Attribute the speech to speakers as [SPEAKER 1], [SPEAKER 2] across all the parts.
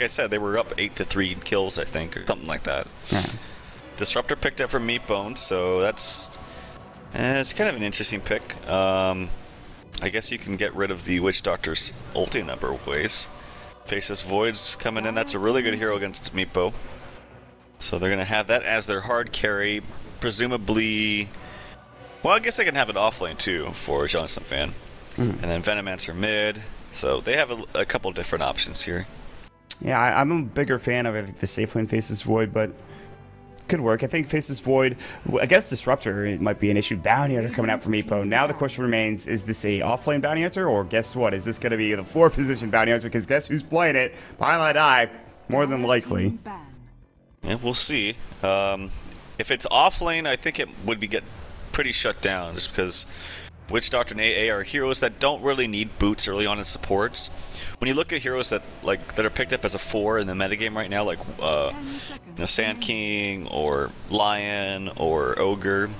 [SPEAKER 1] like I said, they were up 8-3 kills, I think, or something like that.
[SPEAKER 2] Yeah.
[SPEAKER 1] Disruptor picked up from Meepwn'd, so that's it's kind of an interesting pick. I guess you can get rid of the Witch Doctor's ulti a number of ways. Faceless Void's coming in. That's a really good hero against Meepo. So they're going to have that as their hard carry. Presumably... Well, I guess they can have it offlane too for Johnson Fan. And then Venomancer mid. So they have a couple different options here.
[SPEAKER 2] Yeah, I'm a bigger fan of, I think, the safe lane Faceless Void, but could work. I think Faceless Void against Disruptor, it might be an issue. Bounty Hunter coming out from Meepo. Now the question remains, is this a offlane Bounty Hunter, or guess what? Is this going to be the 4th position Bounty Hunter? Because guess who's playing it? Pieliedie, more than likely.
[SPEAKER 1] Yeah, we'll see. If it's offlane, I think it would get pretty shut down, just because Witch Doctor and AA are heroes that don't really need boots early on in supports. When you look at heroes that are picked up as a 4 in the metagame right now, like Sand King or Lion or Ogre,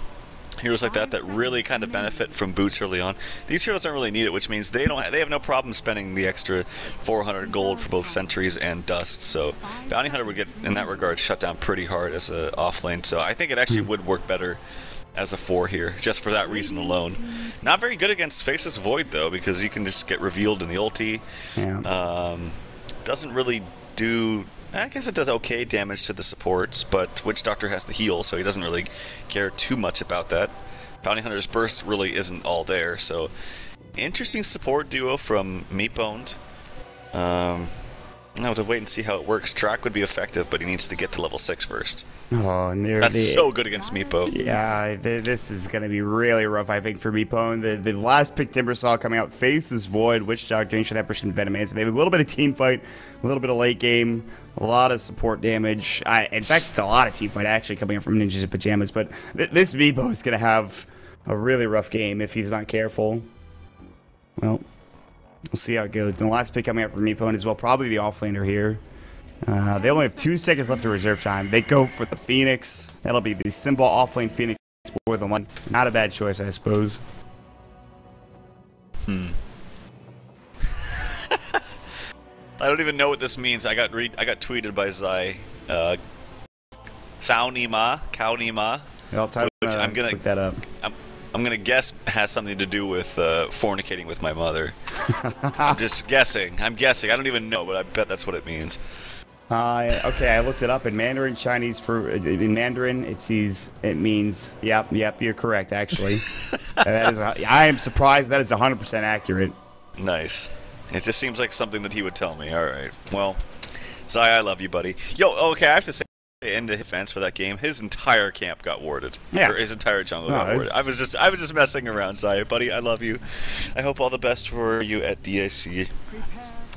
[SPEAKER 1] heroes like that really kind of benefit from boots early on. These heroes don't really need it, which means they have no problem spending the extra 400 gold for both sentries and dust. So Bounty Hunter would get, in that regard, shut down pretty hard as a offlane. So I think it actually would work better as a 4 here, just for that reason alone. Not very good against Faceless Void, though, because you can just get revealed in the ulti.
[SPEAKER 2] Yeah.
[SPEAKER 1] Doesn't really do... I guess it does okay damage to the supports, but Witch Doctor has the heal, so he doesn't really care too much about that. Bounty Hunter's burst really isn't all there, so... Interesting support duo from Meepwn'd. Now to wait and see how it works. Track would be effective, but he needs to get to level 6 first.
[SPEAKER 2] Oh, and
[SPEAKER 1] that's so good against Meepo.
[SPEAKER 2] Yeah, this is going to be really rough, I think, for Meepwn'd. The last pick Timbersaw coming out, Faceless Void, Witch Doctor, Ancient Apparition, Venomancer. They have a little bit of team fight, a little bit of late game, a lot of support damage. In fact, it's a lot of team fight actually coming in from Ninjas and Pyjamas, but this Meepo is going to have a really rough game if he's not careful. Well, we'll see how it goes. And the last pick coming out from Meepwn'd as well, probably the offlaner here. They only have 2 seconds left of reserve time. They go for the Phoenix. That'll be the Simbaaa offlane Phoenix more than one. Not a bad choice, I suppose.
[SPEAKER 1] I don't even know what this means. I got tweeted by Zai. Kaunima.
[SPEAKER 2] Which I'm gonna look that up.
[SPEAKER 1] I'm gonna guess has something to do with fornicating with my mother. I'm just guessing. I don't even know, but I bet that's what it means.
[SPEAKER 2] Okay, I looked it up in Mandarin Chinese. In Mandarin, it means yep. You're correct, actually. I am surprised that is 100% accurate.
[SPEAKER 1] Nice. It just seems like something that he would tell me. All right. Well, Zai, I love you, buddy. Yo, okay, I have to say, in defense for that game, his entire camp got warded.
[SPEAKER 2] Yeah.
[SPEAKER 1] Or his entire jungle got warded. I was just messing around, Zai, buddy. I love you. I hope all the best for you at DAC.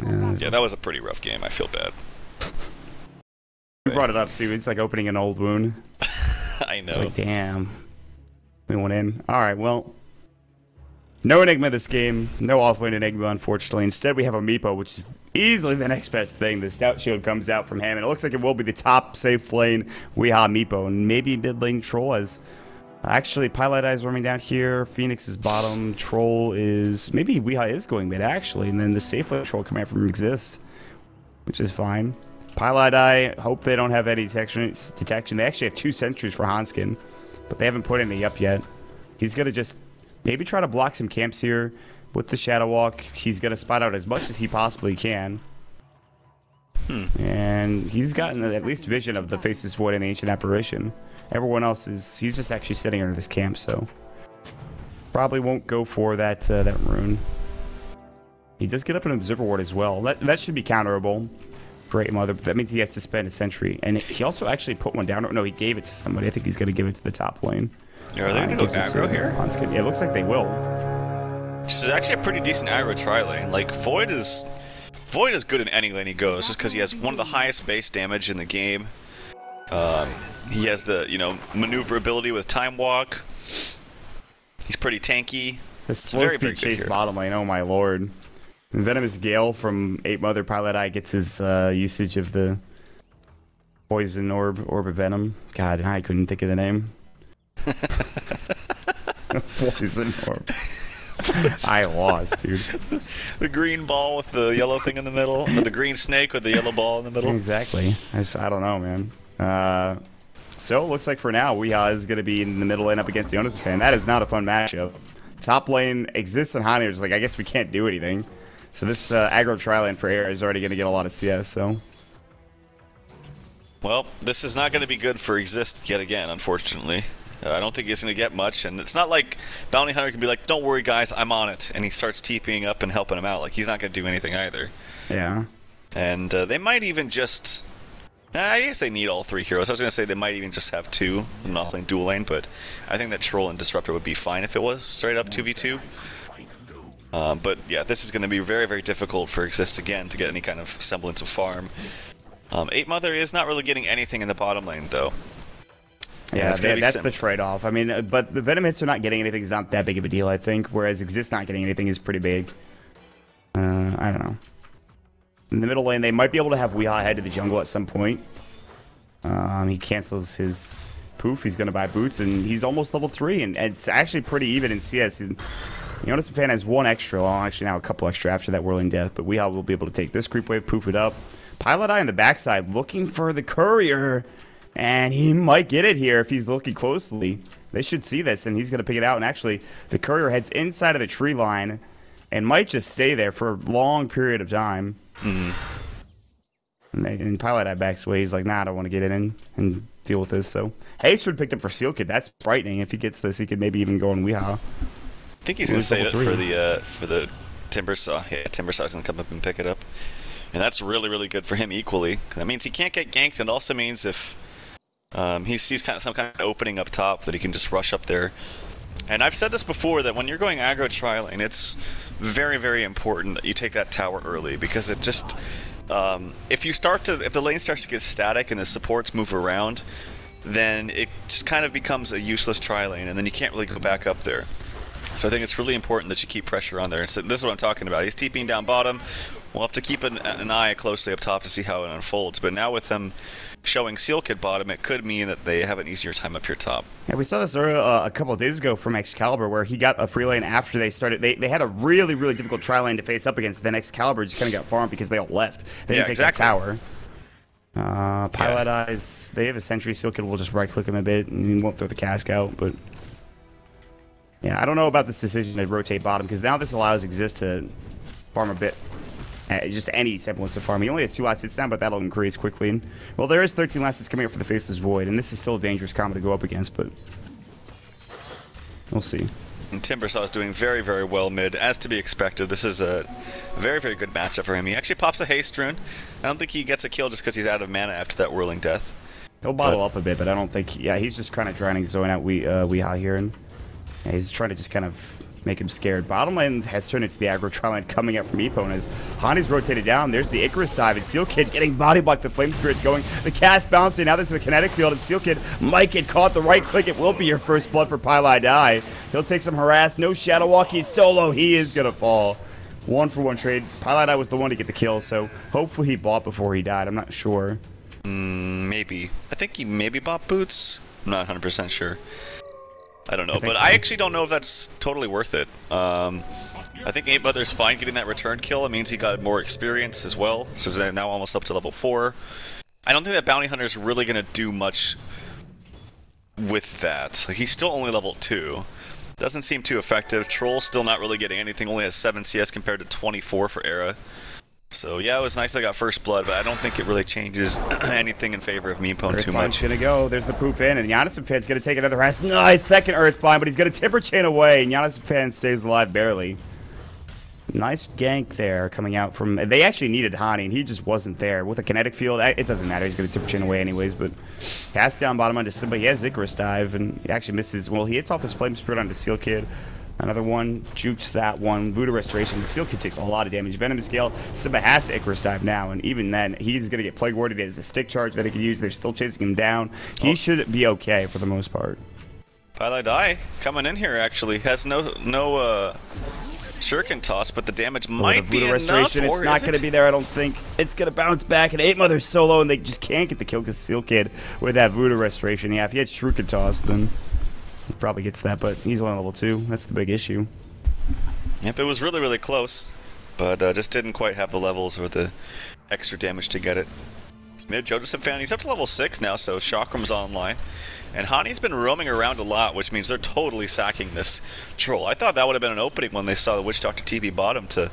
[SPEAKER 1] Yeah, that was a pretty rough game. I feel bad.
[SPEAKER 2] You brought it up, too. It's like opening an old wound.
[SPEAKER 1] I know.
[SPEAKER 2] It's like, damn. We went in. Alright, well. No Enigma this game. No offlane Enigma, unfortunately. Instead, we have a Meepo, which is easily the next best thing. The Scout Shield comes out from him, and it looks like it will be the top safe lane Weehaw Meepo, and maybe mid lane Troll as... Actually, Pieliedie is roaming down here. Phoenix is bottom. Troll is... Maybe Weehaw is going mid, actually, and then the safe lane Troll coming out from Exist, which is fine. Pieliedie, hope they don't have any detection. They actually have 2 sentries for Hanskin, but they haven't put any up yet. He's going to just maybe try to block some camps here with the Shadow Walk. He's going to spot out as much as he possibly can. And he's gotten at least vision of the Faceless Void and the Ancient Apparition. Everyone else he's just actually sitting under this camp, so probably won't go for that rune. He does get up an Observer Ward as well. That should be counterable. Great Mother, but that means he has to spend a sentry. And he also actually put one down. No, he gave it to somebody. I think he's going to give it to the top lane.
[SPEAKER 1] Yeah, are they going to go aggro here?
[SPEAKER 2] Yeah, it looks like they will.
[SPEAKER 1] This is actually a pretty decent aggro tri-lane. Like, Void is good in any lane he goes, just because he has one of the highest base damage in the game. He has the, maneuverability with Time Walk. He's pretty tanky.
[SPEAKER 2] The slow speed chase bottom lane, oh my lord. Venomous Gale from 8 Mother Pieliedie gets his usage of the Poison Orb of Venom. God, I couldn't think of the name. Poison Orb. I lost, dude.
[SPEAKER 1] The green ball with the yellow thing in the middle, or the green snake with the yellow ball in the middle.
[SPEAKER 2] Exactly. I don't know, man. So it looks like for now, Weehaw is going to be in the middle lane up against the Onus fan. That is not a fun matchup. Top lane exists and Hani are just like, I guess we can't do anything. So this aggro tri-lane for Air is already going to get a lot of CS, so.
[SPEAKER 1] Well, this is not going to be good for Exist yet again, unfortunately. I don't think he's going to get much, and it's not like Bounty Hunter can be like, don't worry guys, I'm on it, and he starts TPing up and helping him out. Like, he's not going to do anything either.
[SPEAKER 2] Yeah.
[SPEAKER 1] And they might even just... I guess they need all three heroes. I was going to say they might even just have two, not playing dual lane, but I think that Troll and Disruptor would be fine if it was straight up 2v2. But yeah, this is going to be very, very difficult for Exist again to get any kind of semblance of farm. 8 Mother is not really getting anything in the bottom lane, though.
[SPEAKER 2] Yeah, that's the trade-off. I mean, but the Venom hits are not getting anything is not that big of a deal, I think, whereas Exist not getting anything is pretty big. I don't know. In the middle lane, they might be able to have Weehaw head to the jungle at some point. He cancels his poof. He's going to buy boots, and he's almost level 3, and it's actually pretty even in CS. You notice the fan has 1 extra, well, actually now a couple extra after that Whirling Death, but Weehaw will be able to take this creep wave, poof it up. Pieliedie on the backside looking for the courier, and he might get it here if he's looking closely. They should see this, and he's going to pick it out, and actually the courier heads inside of the tree line and might just stay there for a long period of time. And Pieliedie backs away. He's like, nah, I don't want to get in and deal with this. So Hasteford picked up for Seal Kid. That's frightening. If he gets this, he could maybe even go on Weehaw.
[SPEAKER 1] I think he's going to save it for the Timber Saw. Yeah, Timber Saw's going to come up and pick it up. And that's really, really good for him equally. That means he can't get ganked, and also means if he sees some kind of opening up top that he can just rush up there. And I've said this before, that when you're going aggro tri-lane, it's very, very important that you take that tower early, because it just... if the lane starts to get static and the supports move around, then it just kind of becomes a useless tri-lane, and then you can't really go back up there. So I think it's really important that you keep pressure on there. And so this is what I'm talking about. He's TPing down bottom. We'll have to keep an eye closely up top to see how it unfolds. But now with them showing Seal Kid bottom, it could mean that they have an easier time up here top. Yeah,
[SPEAKER 2] we saw this a couple of days ago from Xcalibur, where he got a free lane after they started. They had a really, really difficult tri-lane to face up against. Then Xcalibur just kind of got farmed because they all left. They didn't take that tower. Pieliedie, they have a sentry. Seal Kid will just right-click him a bit, and he won't throw the cask out, but... Yeah, I don't know about this decision to rotate bottom, because now this allows Exist to farm a bit. Just any semblance of farm. He only has 2 last hits down, but that'll increase quickly. And, well, there is 13 last hits coming up for the Faceless Void, and this is still a dangerous combo to go up against, but we'll see.
[SPEAKER 1] And Timbersaw is doing very, very well mid, as to be expected. This is a very, very good matchup for him. He actually pops a haste rune. I don't think he gets a kill just because he's out of mana after that Whirling Death.
[SPEAKER 2] He'll bottle up a bit, but I don't think... Yeah, he's just kind of trying to zone out Weehaw here, and yeah, he's trying to just kind of make him scared. Bottom lane has turned into the aggro tri-lane coming out from Meepwn'd as Hani's rotated down. There's the Icarus dive, and Seal Kid getting body blocked. The Flame Spirit's going. The cast bouncing. Now there's the kinetic field, and Seal Kid might get caught. The right click. It will be your first blood for Pieliedie. He'll take some harass. No Shadow Walk. He's solo. He is going to fall. 1-for-1 trade. Pieliedie was the one to get the kill, so hopefully he bought before he died. I'm not sure.
[SPEAKER 1] Maybe. I think he maybe bought boots. I'm not 100% sure. I don't know, but I actually don't know if that's totally worth it. I think 8 Mother's fine getting that return kill. It means he got more experience as well, so he's now almost up to level 4. I don't think that Bounty Hunter is really going to do much with that. Like, he's still only level 2. Doesn't seem too effective. Troll's still not really getting anything, only has 7 CS compared to 24 for Era. So yeah, it was nice they got first blood, but I don't think it really changes anything in favor of Meepwn'd too much.
[SPEAKER 2] Gonna go. There's the poof in, and Giannis gonna take another harass. Nice second Earthbind, but he's gonna Timber Chain away, and Giannis stays alive barely. Nice gank there coming out from... They actually needed Hani, and he just wasn't there. With a kinetic field, it doesn't matter. He's gonna Timber Chain away anyways, but cast down bottom onto Simbaaa. He has Icarus dive, and he actually misses... Well, he hits off his Flame Spirit onto Seal Kid. Another one, jukes that one. Voodoo Restoration. The Seal Kid takes a lot of damage. Venom Scale. Simbaaa has to Icarus dive now, and even then, he's going to get Plague Warded. He has a stick charge that he can use. They're still chasing him down. He should be okay for the most part.
[SPEAKER 1] Pieliedie coming in here, actually. Has no Shuriken toss, but the damage might be enough.
[SPEAKER 2] Restoration, it's not going to be there, I don't think. It's going to bounce back, and 8 Mother's solo, and they just can't get the kill because Seal Kid with that Voodoo Restoration. Yeah, if he had Shuriken toss, then... He probably gets that, but he's only level 2. That's the big issue.
[SPEAKER 1] Yep, it was really, really close, but just didn't quite have the levels or the extra damage to get it. Mid Joseph fan, he's up to level 6 now, so Chakram's online. And Hani's been roaming around a lot, which means they're totally sacking this troll. I thought that would have been an opening when they saw the Witch Doctor TP bottom to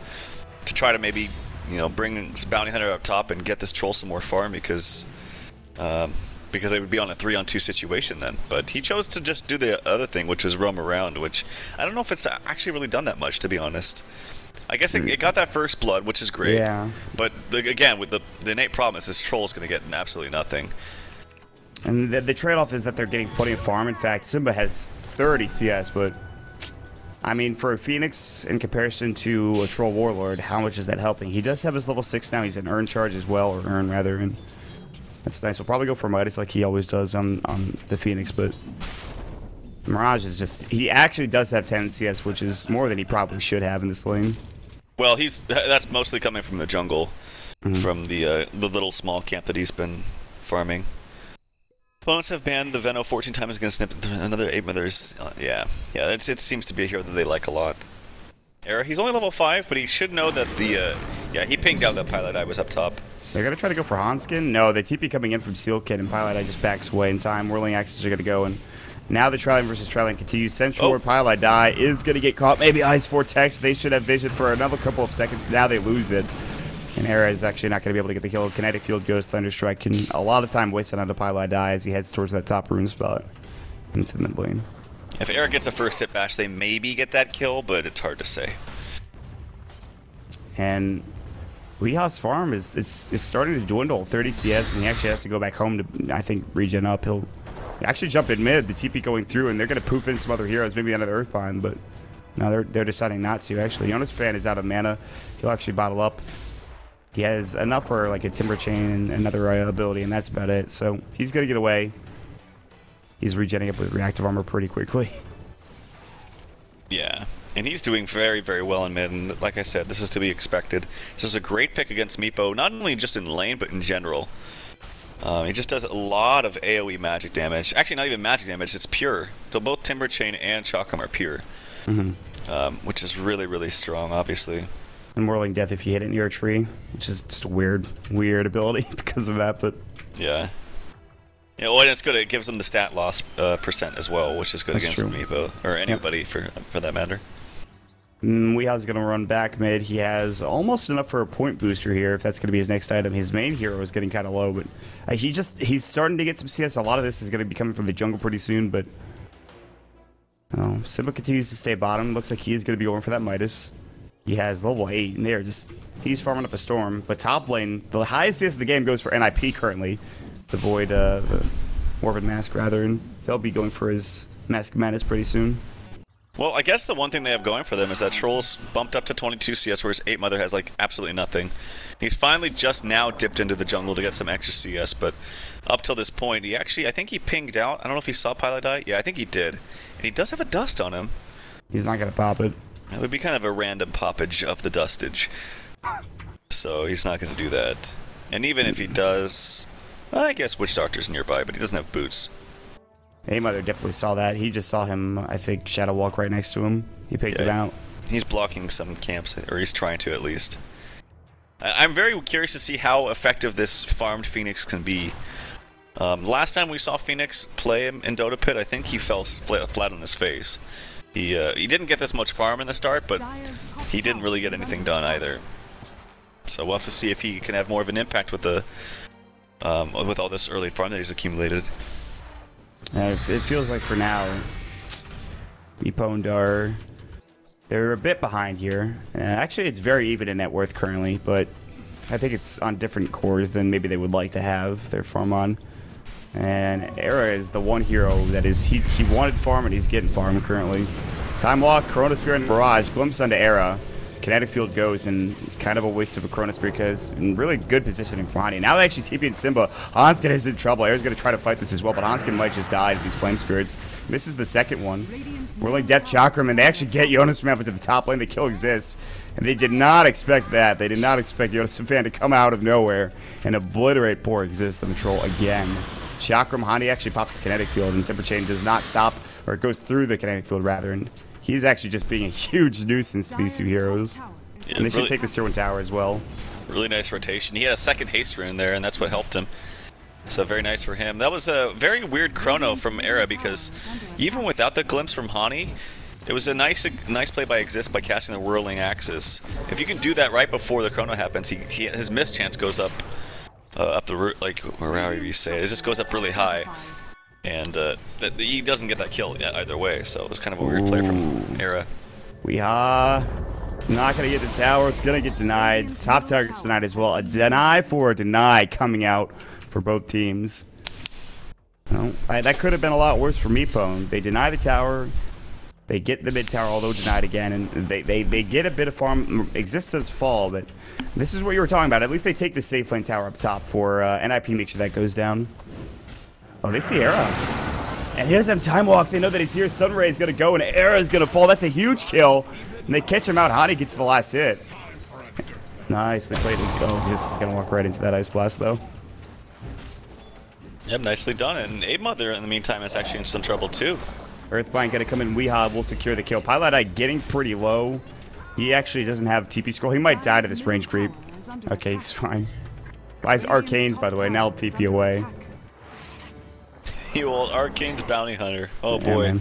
[SPEAKER 1] try to maybe, you know, bring Bounty Hunter up top and get this troll some more farm because they would be on a 3-on-2 situation then. But he chose to just do the other thing, which was roam around, which I don't know if it's actually really done that much, to be honest. I guess it got that first blood, which is great. Yeah. But again, with the innate problem is this troll is going to get absolutely nothing.
[SPEAKER 2] And the trade-off is that they're getting plenty of farm. In fact, Simbaaa has 30 CS, but I mean, for a Phoenix in comparison to a Troll Warlord, how much is that helping? He does have his level 6 now. He's an Earn charge as well, or Earn rather, and that's nice. He'll probably go for Midas like he always does on the Phoenix, but Mirage is just... He actually does have 10 CS, which is more than he probably should have in this lane.
[SPEAKER 1] Well, that's mostly coming from the jungle, from the little small camp that he's been farming. Opponents have banned the Veno 14 times against NiP, another 8 mothers. Yeah, it seems to be a hero that they like a lot. Era, he's only level 5, but he should know that the, yeah, he pinged out that Pieliedie was up top.
[SPEAKER 2] They're going to try to go for Hanskin? No, the TP coming in from Sealkit and Pieliedie just backs away in time. Whirling Axes are going to go, and now the Triline versus Triline continues. Central where Pieliedie is going to get caught. Maybe Ice Vortex. They should have vision for another couple of seconds. Now they lose it. And Era is actually not going to be able to get the kill. Kinetic Field goes Thunderstrike, and a lot of time wasted on the Pieliedie as he heads towards that top rune spot into the mid lane.
[SPEAKER 1] If Era gets a first hit bash, they maybe get that kill, but it's hard to say.
[SPEAKER 2] And Weeha's farm is starting to dwindle. 30 CS, and he actually has to go back home to, I think, regen up. He'll actually jump in mid, the TP going through, and they're going to poof in some other heroes, maybe another Earthbind, but no, they're deciding not to, actually. Jonas Fan is out of mana. He'll actually bottle up. He has enough for like a Timber Chain and another ability, and that's about it. So he's going to get away. He's regenerating up with reactive armor pretty quickly.
[SPEAKER 1] Yeah, and he's doing very, very well in mid, and like I said, this is to be expected. This is a great pick against Meepwn'd, not only just in lane, but in general. He just does a lot of AoE magic damage. Actually, not even magic damage, it's pure. So both Timber Chain and Chakram are pure. Which is really, really strong, obviously.
[SPEAKER 2] And Whirling Death if you hit it near a tree, which is just a weird ability because of that, but...
[SPEAKER 1] Yeah. Yeah, well, and it's good. It gives them the stat loss percent as well, which is good against Meepwn'd, or anybody for that matter.
[SPEAKER 2] Weeha's going to run back mid. He has almost enough for a point booster here, if that's going to be his next item. His main hero is getting kind of low, but he's starting to get some CS. A lot of this is going to be coming from the jungle pretty soon, but... Simbaaa continues to stay bottom. Looks like he is going to be going for that Midas. He has level 8 in there. He's farming up a storm. But top lane, the highest CS in the game goes for NiP currently. The Void, the Morbid Mask rather, and they'll be going for his Mask of Madness pretty soon.
[SPEAKER 1] Well, I guess the one thing they have going for them is that Troll's bumped up to 22 CS, whereas 8 Mother has like absolutely nothing. He's finally just now dipped into the jungle to get some extra CS, but up till this point, he actually, I think he pinged out. I don't know if he saw Pieliedie. Yeah, I think he did. And he does have a dust on him.
[SPEAKER 2] He's not going to pop it.
[SPEAKER 1] It would be kind of a random poppage of the dustage. So he's not going to do that. And even if he does, I guess Witch Doctor's nearby, but he doesn't have boots.
[SPEAKER 2] A-Mother definitely saw that. He just saw him, I think, Shadow Walk right next to him. He picked it out.
[SPEAKER 1] He's blocking some camps, or he's trying to at least. I'm very curious to see how effective this farmed Phoenix can be. Last time we saw Phoenix play him in Dota Pit, I think he fell flat on his face. He didn't get this much farm in the start, but he didn't really get anything done either. So we'll have to see if he can have more of an impact with the with all this early farm that he's accumulated.
[SPEAKER 2] It feels like for now, Meepwn'd they're a bit behind here. Actually, it's very even in net worth currently, but I think it's on different cores than maybe they would like to have their farm on. And Era is the one hero that is, he wanted farm and he's getting farm currently. Time Walk, Chronosphere, and Barrage, glimpse onto Era. Kinetic Field goes, and kind of a waste of a Chronosphere because in really good positioning from Hani. Now they actually TP in Simbaaa. Hanskin is in trouble. Era's going to try to fight this as well, but Hanskin might just die to these Flame Spirits. Misses the second one. Whirling Death Chakram, and they actually get Jonas Map into the top lane. The kill exists. And they did not expect that. They did not expect Jonas Fan to come out of nowhere and obliterate poor Exist on the troll again. Chakram, Hani actually pops the Kinetic Field, and Timber Chain does not stop, or it goes through the Kinetic Field rather, and He's actually just being a huge nuisance to these two heroes.
[SPEAKER 1] Yeah,
[SPEAKER 2] And they should take this tier 1 tower as well.
[SPEAKER 1] Really nice rotation. He had a second haste rune there, and that's what helped him. So very nice for him. That was a very weird chrono from Era, because even without the glimpse from Hani, it was a nice play by Exist by casting the Whirling Axis. If you can do that right before the chrono happens, his miss chance goes up the root, like, or however you say it. It just goes up really high. And he doesn't get that kill either way, so it was kind of a weird play from Era.
[SPEAKER 2] We are not going to get the tower. It's going to get denied. Top target's denied as well. A deny for a deny coming out for both teams. Well, that could have been a lot worse for Meepwn'd. They deny the tower. They get the mid tower, although denied again, and they get a bit of farm. Exist does fall, but this is what you were talking about. At least they take the safe lane tower up top for NiP, make sure that goes down. Oh, they see Era. And here's them time walk. They know that he's here. Sunray is going to go, and Era is going to fall. That's a huge kill. And they catch him out. Hani gets the last hit. Nice. They played it. Oh, Exist is going to walk right into that Ice Blast, though.
[SPEAKER 1] Yep, nicely done. And Abe-Mother, in the meantime, is actually in some trouble, too.
[SPEAKER 2] Earthbind going to come in. Weehaw will secure the kill. Pieliedie getting pretty low. He actually doesn't have TP scroll. He might die to this range creep. Okay, he's fine. Buys Arcanes, by the way. Now TP away.
[SPEAKER 1] You old Arcane's Bounty Hunter. Oh boy.
[SPEAKER 2] Yeah,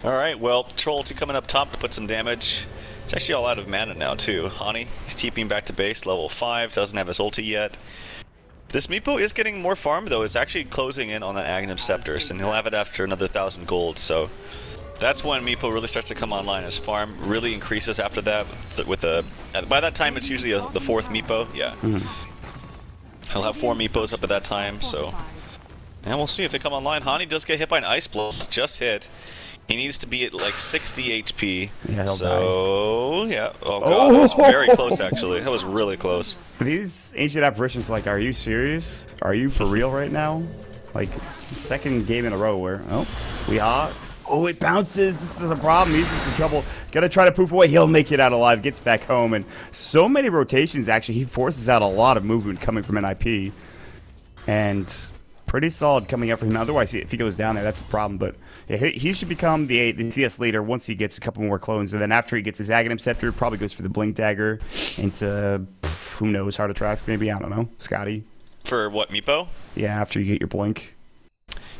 [SPEAKER 1] Alright, well, Troll coming up top to put some damage. It's actually all out of mana now too. Hani, he's TPing back to base, level 5, doesn't have his ulti yet. This Meepo is getting more farm though. It's actually closing in on that Aghanim Scepters, and he'll have it after another 1,000 gold, so that's when Meepo really starts to come online. His farm really increases after that. With by that time it's usually the 4th Meepo, yeah. He'll have 4 Meepos up at that time, so... And we'll see if they come online. Hani does get hit by an Ice Blast, just hit. He needs to be at like 60 HP.
[SPEAKER 2] Yeah,
[SPEAKER 1] so, yeah. Oh god, that was very close actually. That was really close.
[SPEAKER 2] These ancient apparitions, like, are you serious? Are you for real right now? Like, second game in a row where, we are. Oh, it bounces. This is a problem. He's in some trouble. Gotta try to poof away. He'll make it out alive. Gets back home. And so many rotations, actually. He forces out a lot of movement coming from NiP. And pretty solid coming up for him. Otherwise, if he goes down there, that's a problem. But yeah, he should become the CS leader once he gets a couple more clones. And then after he gets his Aghanim Scepter, probably goes for the Blink Dagger into, who knows, Heart of Trask maybe? I don't know. Scotty.
[SPEAKER 1] For what, Meepo?
[SPEAKER 2] Yeah, after you get your Blink.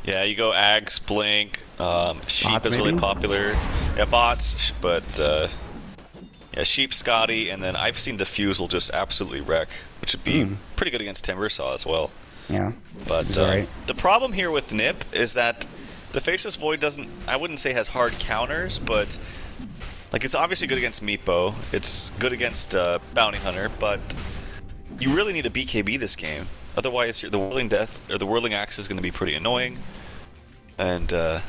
[SPEAKER 1] Yeah, you go Ags, Blink, Sheep
[SPEAKER 2] Bots,
[SPEAKER 1] is
[SPEAKER 2] maybe?
[SPEAKER 1] really popular. Yeah, bots, but yeah, Sheep, Scotty, and then I've seen Diffuse will just absolutely wreck, which would be pretty good against Timbersaw as well.
[SPEAKER 2] Yeah,
[SPEAKER 1] but
[SPEAKER 2] right.
[SPEAKER 1] The problem here with NiP is that the Faceless Void doesn't, I wouldn't say has hard counters, but like it's obviously good against Meepo, it's good against Bounty Hunter, but you really need a BKB this game. Otherwise, the Whirling Death or the Whirling Axe is going to be pretty annoying. And yeah,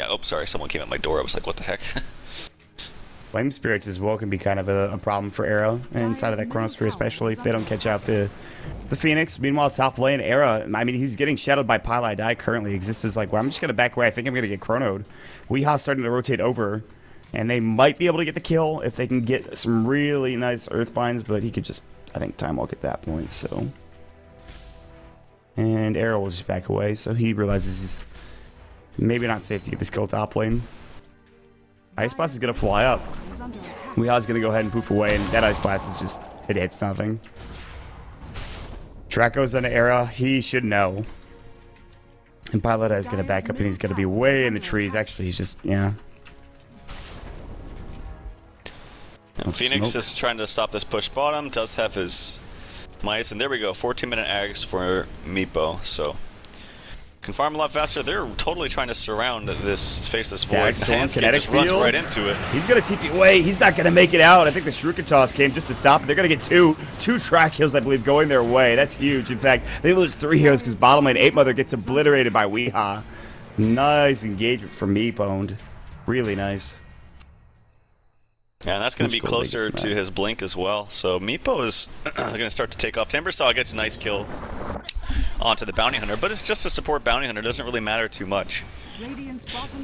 [SPEAKER 1] oh sorry, someone came at my door. I was like, what the heck?
[SPEAKER 2] Flame Spirits as well can be kind of a problem for Era inside of that Chronosphere, especially if they don't catch out the Phoenix. Meanwhile, top lane, Era, I mean, he's getting shadowed by Pieliedie currently. Exist is like, well, I'm just going to back away. I think I'm going to get chronoed. Weehaw starting to rotate over, and they might be able to get the kill if they can get some really nice Earthbinds, but he could just, I think, time walk at that point, so. And Era will just back away, so he realizes he's maybe not safe to get this kill top lane. Ice Blast is going to fly up. Weehaw's going to go ahead and poof away, and that Ice Blast is just, it hits nothing. Track goes into Era. He should know. And Pieliedie is going to back up, and he's going to be way in the trees. Actually, he's just, yeah.
[SPEAKER 1] And Phoenix is trying to stop this push bottom, does have his mice, and there we go, 14-minute Ags for Meepo, so can farm a lot faster. They're totally trying to surround this Faceless Void.
[SPEAKER 2] Kinetic
[SPEAKER 1] just runs right into it.
[SPEAKER 2] He's going to TP away. He's not going to make it out. I think the Shuriken Toss came just to stop it. They're going to get two track kills, I believe, going their way. That's huge. In fact, they lose 3 heroes because bottom lane Ape-Mother gets obliterated by Weehaw. Nice engagement from Meepwn'd. Really nice.
[SPEAKER 1] Yeah, and that's going to be closer to his Blink as well. So Meepo is going to start to take off. Timbersaw gets a nice kill onto the Bounty Hunter, but it's just to support Bounty Hunter. It doesn't really matter too much.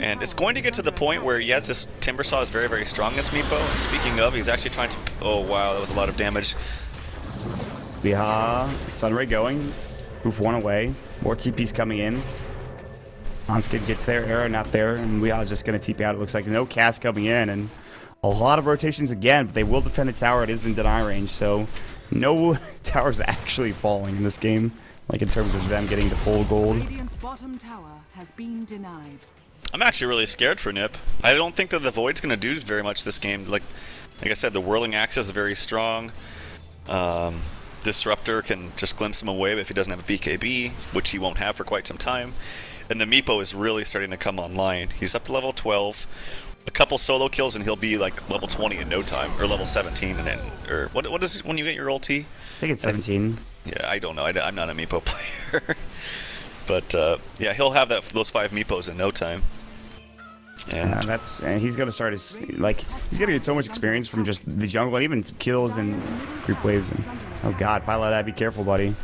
[SPEAKER 1] And it's going to get to the point where, yes, this Timbersaw is very, very strong against Meepo. Speaking of, he's actually trying to... Oh, wow, that was a lot of damage.
[SPEAKER 2] Weehaw, Sunray going. Move one away. More TP's coming in. Onskid gets there, Era not there, and we are just going to TP out. It looks like no cast coming in, and a lot of rotations again, but they will defend the tower. It is in deny range, so no towers actually falling in this game, like in terms of them getting to full gold.
[SPEAKER 3] Radiant's bottom tower has been denied.
[SPEAKER 1] I'm actually really scared for NiP. I don't think that the Void's going to do very much this game. Like I said, the Whirling Axe is very strong. Disruptor can just glimpse him away if he doesn't have a BKB, which he won't have for quite some time. And the Meepo is really starting to come online. He's up to level 12. A couple solo kills and he'll be like level 20 in no time, or level 17 and then, or what is it when you get your ulti?
[SPEAKER 2] I think it's 17.
[SPEAKER 1] Yeah, I don't know. I'm not a Meepo player. But yeah, he'll have those 5 Meepos in no time.
[SPEAKER 2] And he's gonna start his he's gonna get so much experience from just the jungle and even kills and group waves. And oh god, Pieliedie, be careful, buddy.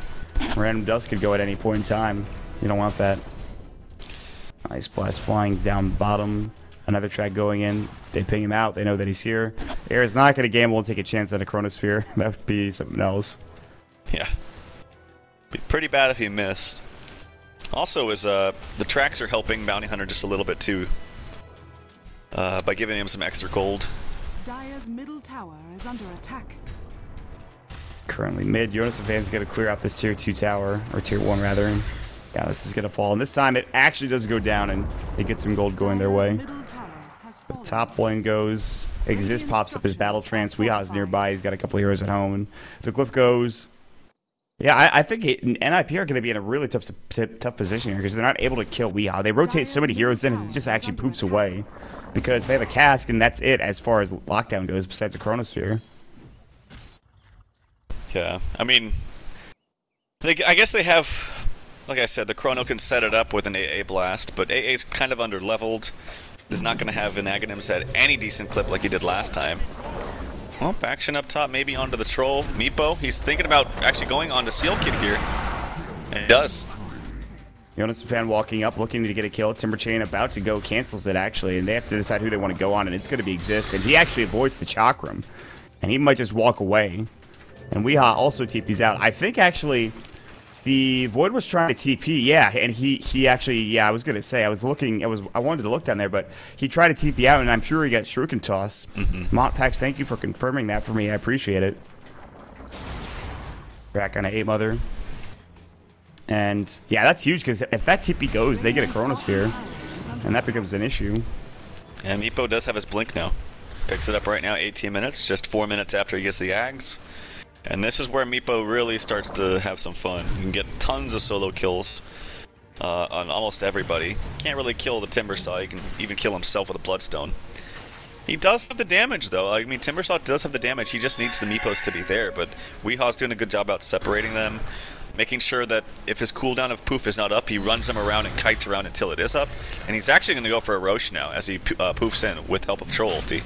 [SPEAKER 2] Random dust could go at any point in time. You don't want that. Ice blast flying down bottom. Another track going in. They ping him out. They know that he's here. Air's not gonna gamble and take a chance on a Chronosphere. That would be something else.
[SPEAKER 1] Yeah. Be pretty bad if he missed. Also, the tracks are helping Bounty Hunter just a little bit too. By giving him some extra gold.
[SPEAKER 3] Dire's middle tower is under attack.
[SPEAKER 2] Currently mid. Jonas and Van's gonna clear out this tier 2 tower, or tier 1 rather. And yeah, this is gonna fall. And this time it actually does go down and they get some gold going their way. The top lane goes. Exist pops up his battle trance. Weeha's nearby. He's got a couple of heroes at home. And the Glyph goes. Yeah, I think NiP are going to be in a really tough position here because they're not able to kill Weeha. They rotate so many heroes in and it just actually poofs away because they have a cask and that's it as far as lockdown goes besides a Chronosphere.
[SPEAKER 1] Yeah, I mean, I guess they have, like I said, the Chrono can set it up with an AA blast, but AA's kind of under-leveled. Is not going to have an Aghanim's at any decent clip like he did last time. Well, action up top, maybe onto the troll. Meepo, he's thinking about actually going on to Seal Kid here. And he does.
[SPEAKER 2] Jonas and Fan walking up, looking to get a kill. Timber Chain about to go, cancels it actually, and they have to decide who they want to go on, and it's going to be Exist. And he actually avoids the Chakram, and he might just walk away. And Weeha also TP's out. I think actually the Void was trying to TP, yeah, and he actually, yeah, I was going to say, I wanted to look down there, but he tried to TP out, and I'm sure he got Shuriken tossed. Montpax, thank you for confirming that for me. I appreciate it. Back on an 8 Mother. And yeah, that's huge because if that TP goes, they get a Chronosphere, and that becomes an issue.
[SPEAKER 1] And Meepo does have his blink now. Picks it up right now, 18 minutes, just 4 minutes after he gets the Ags. And this is where Meepo really starts to have some fun. You can get tons of solo kills on almost everybody. Can't really kill the Timbersaw, he can even kill himself with a Bloodstone. He does have the damage though, I mean Timbersaw does have the damage, he just needs the Meepos to be there, but Weeha's doing a good job about separating them, making sure that if his cooldown of Poof is not up, he runs them around and kites around until it is up. And he's actually going to go for a Roche now as he poofs in with help of Troll ulti.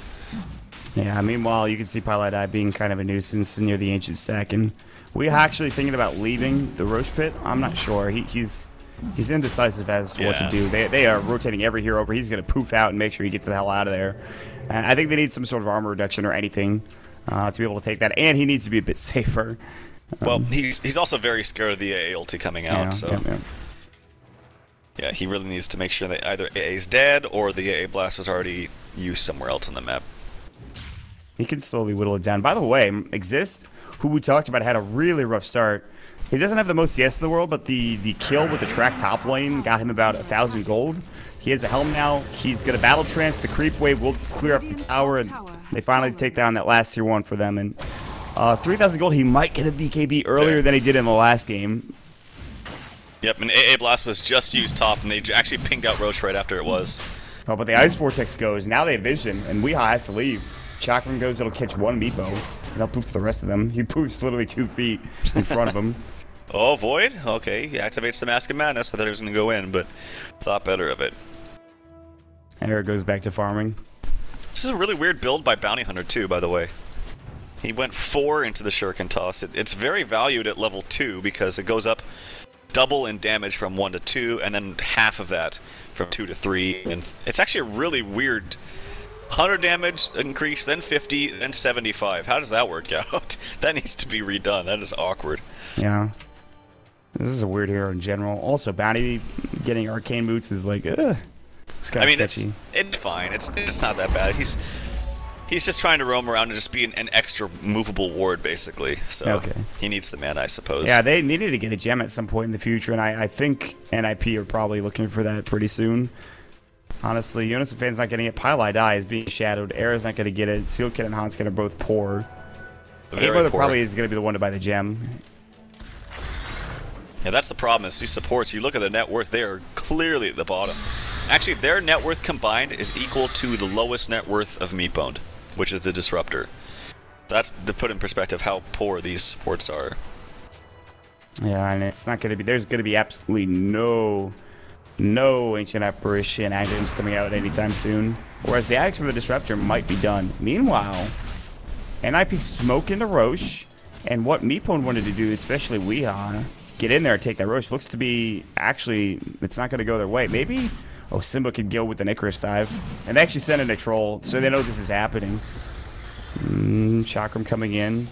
[SPEAKER 2] Yeah, meanwhile, you can see Pieliedie being kind of a nuisance near the Ancient Stack, and we're actually thinking about leaving the Roche Pit. I'm not sure. He's indecisive as to what to do. They are rotating every hero over. He's going to poof out and make sure he gets the hell out of there. And I think they need some sort of armor reduction or anything to be able to take that, and he needs to be a bit safer.
[SPEAKER 1] Well, he's also very scared of the AA ulti coming out, yeah, he really needs to make sure that either AA's dead or the AA blast was already used somewhere else on the map.
[SPEAKER 2] He can slowly whittle it down. By the way, Exist, who we talked about, had a really rough start. He doesn't have the most CS in the world, but the kill with the track top lane got him about 1,000 gold. He has a helm now. He's going to battle trance. The creep wave will clear up the tower, and they finally take down that last tier 1 for them. And 3,000 gold, he might get a BKB earlier than he did in the last game.
[SPEAKER 1] Yep, and AA Blast was just used top, and they actually pinged out Roche right after it was.
[SPEAKER 2] Oh, but the Ice Vortex goes. Now they have vision, and Weeha has to leave. Chakram goes, it'll catch one Meepo, and I'll poof the rest of them. He poofs literally 2 feet in front of him.
[SPEAKER 1] Oh, Void? Okay, he activates the Mask of Madness. I thought he was going to go in, but thought better of it.
[SPEAKER 2] Eric goes back to farming.
[SPEAKER 1] This is a really weird build by Bounty Hunter, too, by the way. He went 4 into the Shuriken Toss. It's very valued at level 2 because it goes up double in damage from 1 to 2, and then half of that from 2 to 3. And it's actually a really weird 100 damage increase, then 50, then 75. How does that work out? That needs to be redone. That is awkward.
[SPEAKER 2] Yeah. This is a weird hero in general. Also, Bounty getting arcane boots is like, ugh. It's kind of sketchy.
[SPEAKER 1] It's fine. It's not that bad. He's just trying to roam around and just be an extra movable ward, basically. So he needs the mana, I suppose.
[SPEAKER 2] Yeah, they needed to get a gem at some point in the future, and I think NiP are probably looking for that pretty soon. Honestly, Jonas and Fan's not getting it. Pieliedie is being shadowed. Era's not going to get it. Seal Kid and Hanskin are both poor. Mother probably is going to be the one to buy the gem.
[SPEAKER 1] Yeah, that's the problem. Is these supports, you look at the net worth, they are clearly at the bottom. Actually, their net worth combined is equal to the lowest net worth of Meepwn'd, which is the Disruptor. That's to put in perspective how poor these supports are.
[SPEAKER 2] Yeah, and it's not going to be, there's going to be absolutely no Ancient Apparition items coming out anytime soon. Whereas the axe for the Disruptor might be done. Meanwhile, NiP smoke into Roche, and what Meepwn'd wanted to do, especially Weehaw, get in there and take that Roche, looks to be, actually, it's not going to go their way. Maybe, oh, Simbaaa could go with an Icarus dive. And they actually sent in a troll, so they know this is happening. Chakram coming in.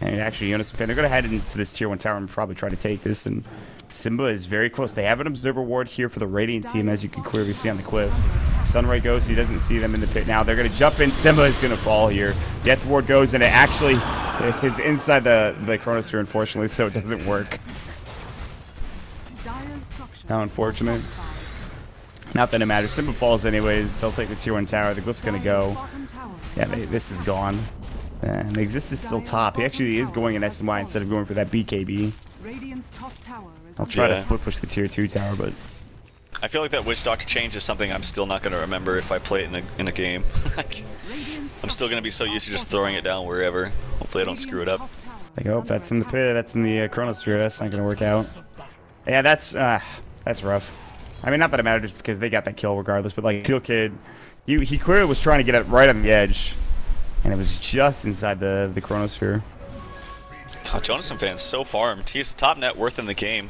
[SPEAKER 2] And actually, Jonas and Fan, they're going to head into this tier 1 tower and probably try to take this. And Simbaaa is very close. They have an observer ward here for the Radiant team, as you can clearly see on the cliff. Sunray goes. He doesn't see them in the pit now. They're going to jump in. Simbaaa is going to fall here. Death ward goes, and it actually is inside the Chronosphere, unfortunately, so it doesn't work. How unfortunate. Not that it matters. Simbaaa falls anyways. They'll take the tier 1 tower. The glyph's going to go. Yeah, this is gone. And the Exist is still top. He actually is going in SNY instead of going for that BKB. I'll try to split push the tier 2 tower, but
[SPEAKER 1] I feel like that Witch Doctor change is something I'm still not going to remember if I play it in a game. I'm still going to be so used to just throwing it down wherever. Hopefully I don't screw it up.
[SPEAKER 2] Like, oh, that's in the pit. That's in the Chronosphere. That's not going to work out. Yeah, that's rough. I mean, not that it matters because they got that kill regardless, but like Steel Kid, he clearly was trying to get it right on the edge, and it was just inside the Chronosphere.
[SPEAKER 1] God, Jonas and Fan's so farmed. He's top net worth in the game.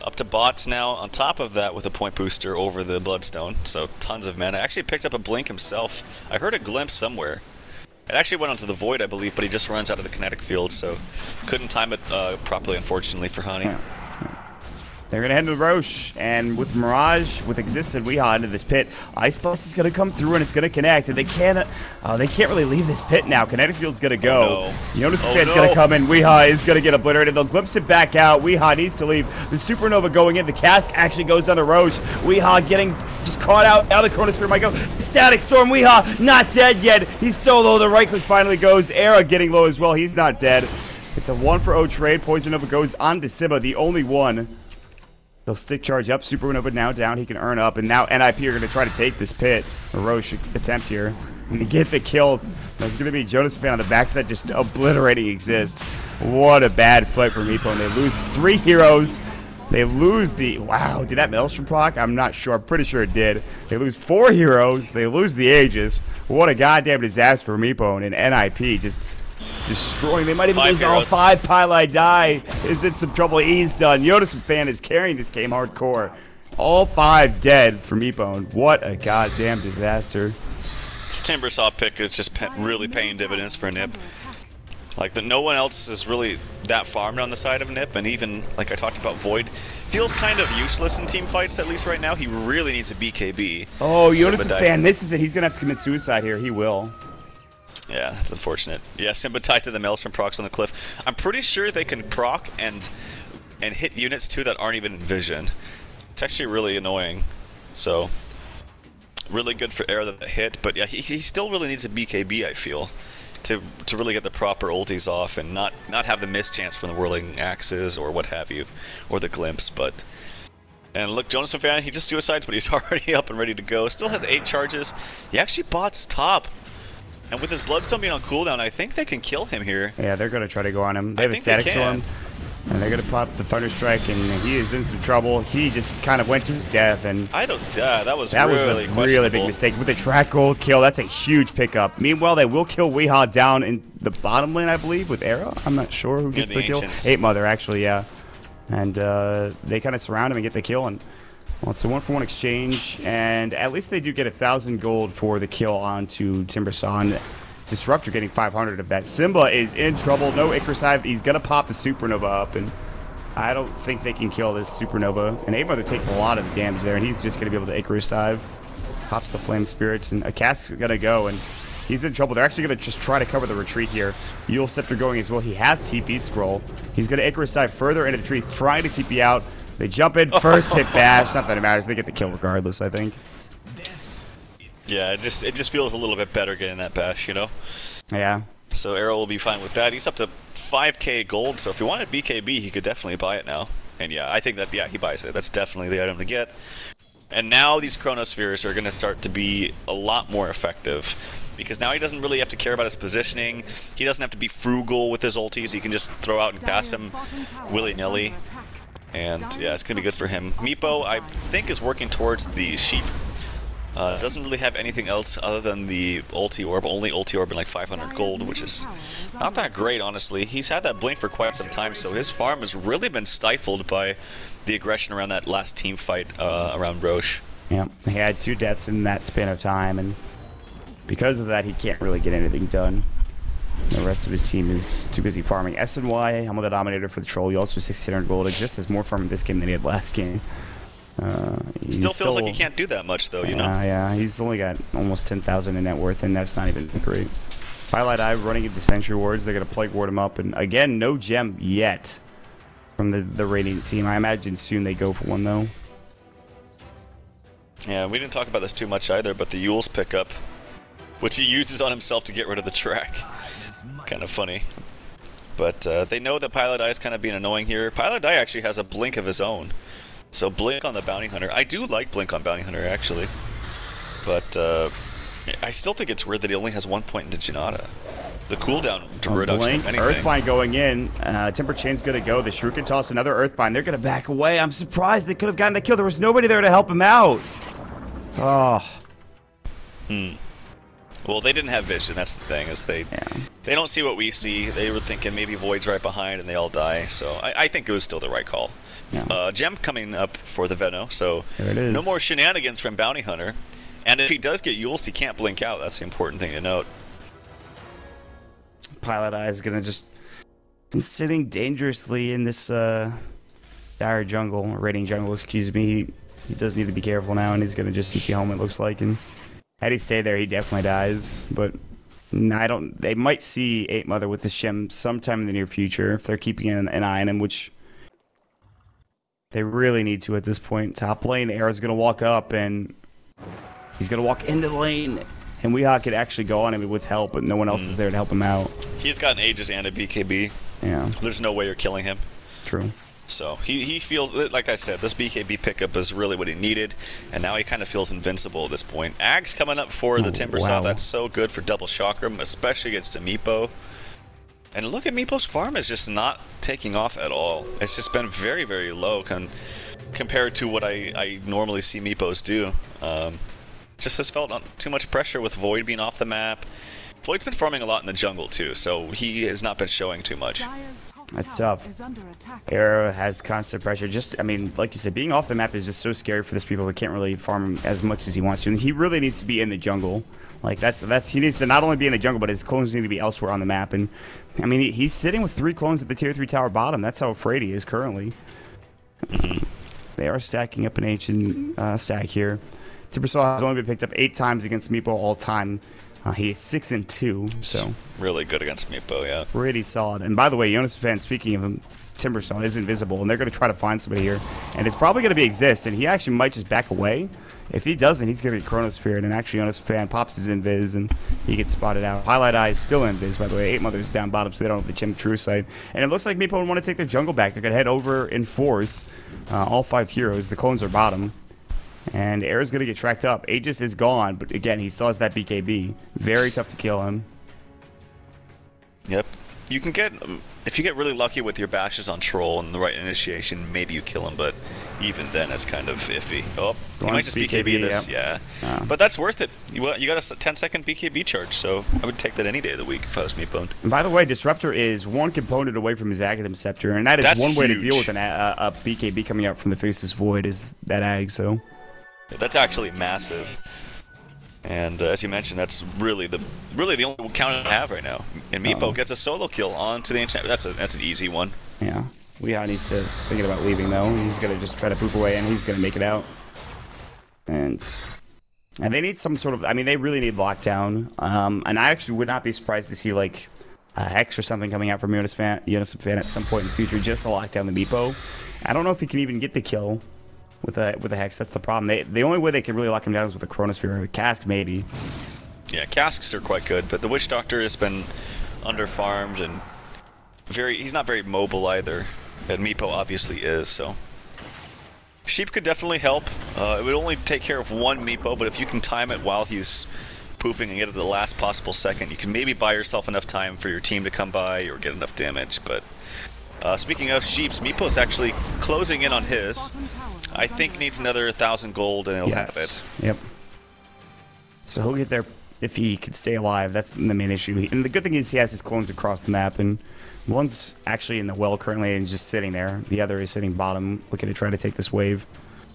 [SPEAKER 1] Up to bots now, on top of that with a point booster over the Bloodstone, so tons of mana. Actually picked up a Blink himself. I heard a glimpse somewhere. It actually went onto the Void, I believe, but he just runs out of the kinetic field, so couldn't time it properly, unfortunately, for Honey.
[SPEAKER 2] Yeah. They're going to head to Roche, and with Mirage, with Exist and Weehaw into this pit, Ice Blast is going to come through and it's going to connect, and they can't really leave this pit now. Kinetic Field's going to go.
[SPEAKER 1] Oh, no.
[SPEAKER 2] Jonas and Fan's going to come in. Weehaw is going to get obliterated. They'll glimpse it back out. Weehaw needs to leave. The Supernova going in. The cask actually goes onto Roche. Weehaw getting just caught out. Now the Chronosphere might go. Static Storm. Weehaw not dead yet. He's so low. The right click finally goes. Era getting low as well. He's not dead. It's a 1-for-0 trade. Poison Nova goes on to Simbaaa, the only one. They'll stick charge up. Supernova now down. He can earn up. And now NiP are going to try to take this pit. A Roche attempt here. And to get the kill, there's going to be Jonas Fan on the backside just obliterating Exist. What a bad fight for Meepwn'd. They lose 3 heroes. They lose the... Wow, did that Maelstrom proc? I'm not sure. I'm pretty sure it did. They lose 4 heroes. They lose the Aegis. What a goddamn disaster for Meepwn'd. And NiP just... destroying. They might even lose all 5. Pieliedie is in some trouble. He's done. Jonas and Fan is carrying this game hardcore. All 5 dead for Meepwn'd. What a goddamn disaster.
[SPEAKER 1] This Timbersaw pick is just really paying dividends for NiP. Like, no one else is really that farmed on the side of NiP, and even, like I talked about, Void feels kind of useless in team fights, at least right now. He really needs a BKB.
[SPEAKER 2] Oh, Jonas and Fan misses it. He's going to have to commit suicide here. He will.
[SPEAKER 1] Yeah, that's unfortunate. Yeah, Simbaaa tied to the Maelstrom procs on the cliff. I'm pretty sure they can proc and hit units too that aren't even in vision. It's actually really annoying. So, really good for Era that hit, but yeah, he still really needs a BKB, I feel, to really get the proper ultis off and not have the miss chance from the whirling axes or what have you, or the glimpse. But and look, Jonas and Fan, he just suicides, but he's already up and ready to go. Still has 8 charges. He actually bots top. And with his Bloodstone being on cooldown, I think they can kill him here.
[SPEAKER 2] Yeah, they're going to try to go on him. They have a Static Storm, and they're going to pop the Thunderstrike, and he is in some trouble. He just kind of went to his death, and
[SPEAKER 1] that was a
[SPEAKER 2] really big mistake. With a track gold kill, that's a huge pickup. Meanwhile, they will kill Weehaw down in the bottom lane, I believe, with Era. I'm not sure who gets the kill. 8 Mother, actually, yeah. And they kind of surround him and get the kill, and well, it's a 1-for-1 exchange, and at least they do get 1,000 gold for the kill onto Timbersaw. Disruptor getting 500 of that. Simbaaa is in trouble. No Icarus Hive. He's going to pop the Supernova up, and I don't think they can kill this Supernova. And Mother takes a lot of the damage there, and he's just going to be able to Icarus dive. Pops the Flame Spirits, and a Cask's going to go, and he's in trouble. They're actually going to just try to cover the retreat here. Eul Scepter going as well. He has TP Scroll. He's going to Icarus dive further into the tree. He's trying to TP out. They jump in, first hit bash. Not that it matters. They get the kill regardless, I think.
[SPEAKER 1] Yeah, it just feels a little bit better getting that bash, you know?
[SPEAKER 2] Yeah.
[SPEAKER 1] So Arrow will be fine with that. He's up to 5k gold, so if he wanted BKB, he could definitely buy it now. And yeah, I think that, yeah, he buys it. That's definitely the item to get. And now these Chronospheres are going to start to be a lot more effective, because now he doesn't really have to care about his positioning. He doesn't have to be frugal with his ultis. He can just throw out and cast them willy-nilly. And yeah, it's going to be good for him. Meepo, I think, is working towards the sheep. Doesn't really have anything else other than the ulti orb. Only ulti orb in like 500 gold, which is not that great, honestly. He's had that blink for quite some time, so his farm has really been stifled by the aggression around that last team fight around Roche.
[SPEAKER 2] Yeah, he had 2 deaths in that span of time, and because of that, he can't really get anything done. The rest of his team is too busy farming. SNY, Helm of the Dominator for the troll. He also has 1600 gold. Exists has more farm in this game than he had last game.
[SPEAKER 1] Still feels like he can't do that much, though, you know?
[SPEAKER 2] Yeah, he's only got almost 10,000 in net worth, and that's not even great. Pieliedie running into Sentry Wards. They're going to Plague Ward him up, and again, no gem yet from the Radiant team. I imagine soon they go for one, though.
[SPEAKER 1] Yeah, we didn't talk about this too much either, but the Eul's pickup, which he uses on himself to get rid of the track. Kind of funny. But they know that Pieliedie is kind of being annoying here. Pieliedie actually has a blink of his own. So Blink on the Bounty Hunter. I do like Blink on Bounty Hunter, actually. But I still think it's weird that he only has 1 point into Janata. The cooldown to reduction
[SPEAKER 2] Blink,
[SPEAKER 1] of anything.
[SPEAKER 2] Earthbind going in. Temper Chain's going to go. The Shrew can toss another Earthbind. They're going to back away. I'm surprised they could have gotten the kill. There was nobody there to help him out. Oh.
[SPEAKER 1] Well, they didn't have vision. That's the thing. Is they don't see what we see. They were thinking maybe Void's right behind, and they all die. So I think it was still the right call. Yeah. Gem coming up for the Veno, so
[SPEAKER 2] there it is.
[SPEAKER 1] No more shenanigans from Bounty Hunter. And if he does get Eul's, he can't blink out. That's the important thing to note.
[SPEAKER 2] Pieliedie is going to just be sitting dangerously in this dire jungle, raiding jungle, excuse me. He does need to be careful now, and he's going to just seek the home, it looks like. And had he stayed there, he definitely dies. But I don't. They might see 8 Mother with this gem sometime in the near future if they're keeping an eye on him, which they really need to at this point. Top lane, Arrow's going to walk up, and he's going to walk into the lane. And Weehawk could actually go on him with help, but no one else is there to help him out.
[SPEAKER 1] He's got an Aegis and a BKB.
[SPEAKER 2] Yeah.
[SPEAKER 1] There's no way you're killing him.
[SPEAKER 2] True.
[SPEAKER 1] So he feels, like I said, this BKB pickup is really what he needed, and now he kind of feels invincible at this point. Ag's coming up for the Timber South. That's so good for double Chakram, especially against a Meepo. And look at Meepo's farm is just not taking off at all. It's just been very, very low compared to what I normally see Meepos do. Just has felt too much pressure with Void being off the map. Void's been farming a lot in the jungle too, so he has not been showing too much.
[SPEAKER 2] That's tough. Arrow has constant pressure. I mean, like you said, being off the map is just so scary for this people who can't really farm as much as he wants to. And he really needs to be in the jungle. Like he needs to not only be in the jungle, but his clones need to be elsewhere on the map. And I mean, he's sitting with 3 clones at the tier 3 tower bottom. That's how afraid he is currently. They are stacking up an ancient stack here. Timbersaw has only been picked up 8 times against Meepo all time. He is 6-2, so
[SPEAKER 1] really good against Meepo, yeah.
[SPEAKER 2] Pretty solid. And by the way, Jonas fan, speaking of him, Timbersaw is invisible, and they're going to try to find somebody here. And it's probably going to be Exist, and he actually might just back away. If he doesn't, he's going to get Chronosphere, and actually Jonas fan pops his invis, and he gets spotted out. Pieliedie is still invis, by the way. 8 Mothers down bottom, so they don't have the Gem True Sight. And it looks like Meepo want to take their jungle back. They're going to head over in force. All 5 heroes. The clones are bottom. And Air's going to get tracked up. Aegis is gone, but again, he still has that BKB. Very tough to kill him.
[SPEAKER 1] Yep. You can get, if you get really lucky with your bashes on Troll and the right initiation, maybe you kill him, but even then it's kind of iffy. Oh, he might just BKB this, yeah. But that's worth it. You got a 10-second BKB charge, so I would take that any day of the week if I was Meepwn'd.
[SPEAKER 2] And by the way, Disruptor is 1 component away from his Aghanim Scepter, and that is one way to deal with a BKB coming out from the Faceless Void is that Ag, so...
[SPEAKER 1] That's actually massive, and as you mentioned, that's really the only counter I have right now. And Meepo gets a solo kill onto the enchant. That's an easy one.
[SPEAKER 2] Yeah. Weehaw needs to thinking about leaving though. He's gonna just try to poop away, and he's gonna make it out. And they need some sort of. I mean, they really need lockdown. And I actually would not be surprised to see like a Hex or something coming out from Fan at some point in the future, just to lock down the Meepo. I don't know if he can even get the kill with a Hex. That's the problem. The only way they can really lock him down is with a Chronosphere or a Cask, maybe.
[SPEAKER 1] Yeah, Casks are quite good, but the Witch Doctor has been underfarmed and he's not very mobile either. And Meepo obviously is, so. Sheep could definitely help. It would only take care of one Meepo, but if you can time it while he's poofing and get it at the last possible second, you can maybe buy yourself enough time for your team to come by or get enough damage. But speaking of Sheeps, Meepo's actually closing in on his. I think needs another 1,000 gold and he'll have it.
[SPEAKER 2] Yep. So he'll get there if he can stay alive. That's the main issue. And the good thing is he has his clones across the map, and one's actually in the well currently and just sitting there. The other is sitting bottom, looking to try to take this wave.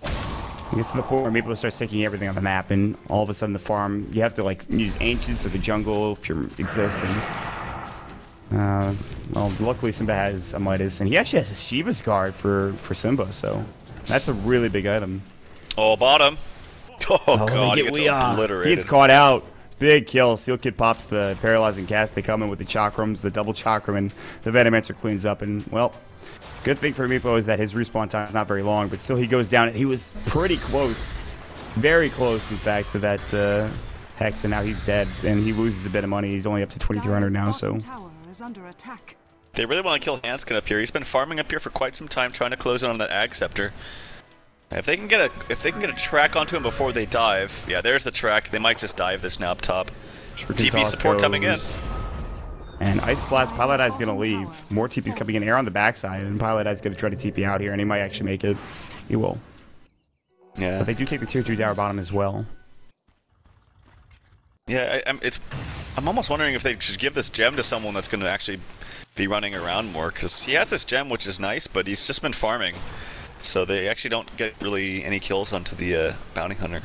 [SPEAKER 2] It gets to the point where Meepo starts taking everything on the map, and all of a sudden the farm, you have to like use Ancients or the jungle if you're existing. Well, luckily Simbaaa has a Midas, and he actually has a Shiva's Guard for Simbaaa, so that's a really big item.
[SPEAKER 1] Oh, bottom. Oh god, he gets obliterated.
[SPEAKER 2] He gets caught out. Big kill. Seal Kid pops the paralyzing cast. They come in with the Chakrams, the double Chakram, and the Venomancer cleans up. And, well, good thing for Meepo is that his respawn time is not very long, but still he goes down. And he was pretty close, very close, in fact, to that Hex, and now he's dead. And he loses a bit of money. He's only up to 2,300 now, so.
[SPEAKER 1] They really want to kill Hanskin up here. He's been farming up here for quite some time, trying to close in on that Ag Scepter. If they can get a track onto him before they dive, yeah, there's the track. They might just dive this now up top. TP support coming in.
[SPEAKER 2] And Ice Blast, Pieliedie is going to leave. More TP's coming in. Air on the backside, and Pieliedie is going to try to TP out here, and he might actually make it. He will.
[SPEAKER 1] Yeah.
[SPEAKER 2] But they do take the tier 2 tower bottom as well.
[SPEAKER 1] Yeah, I'm almost wondering if they should give this gem to someone that's going to actually be running around more, because he has this gem, which is nice, but he's just been farming. So they actually don't get really any kills onto the Bounty Hunter,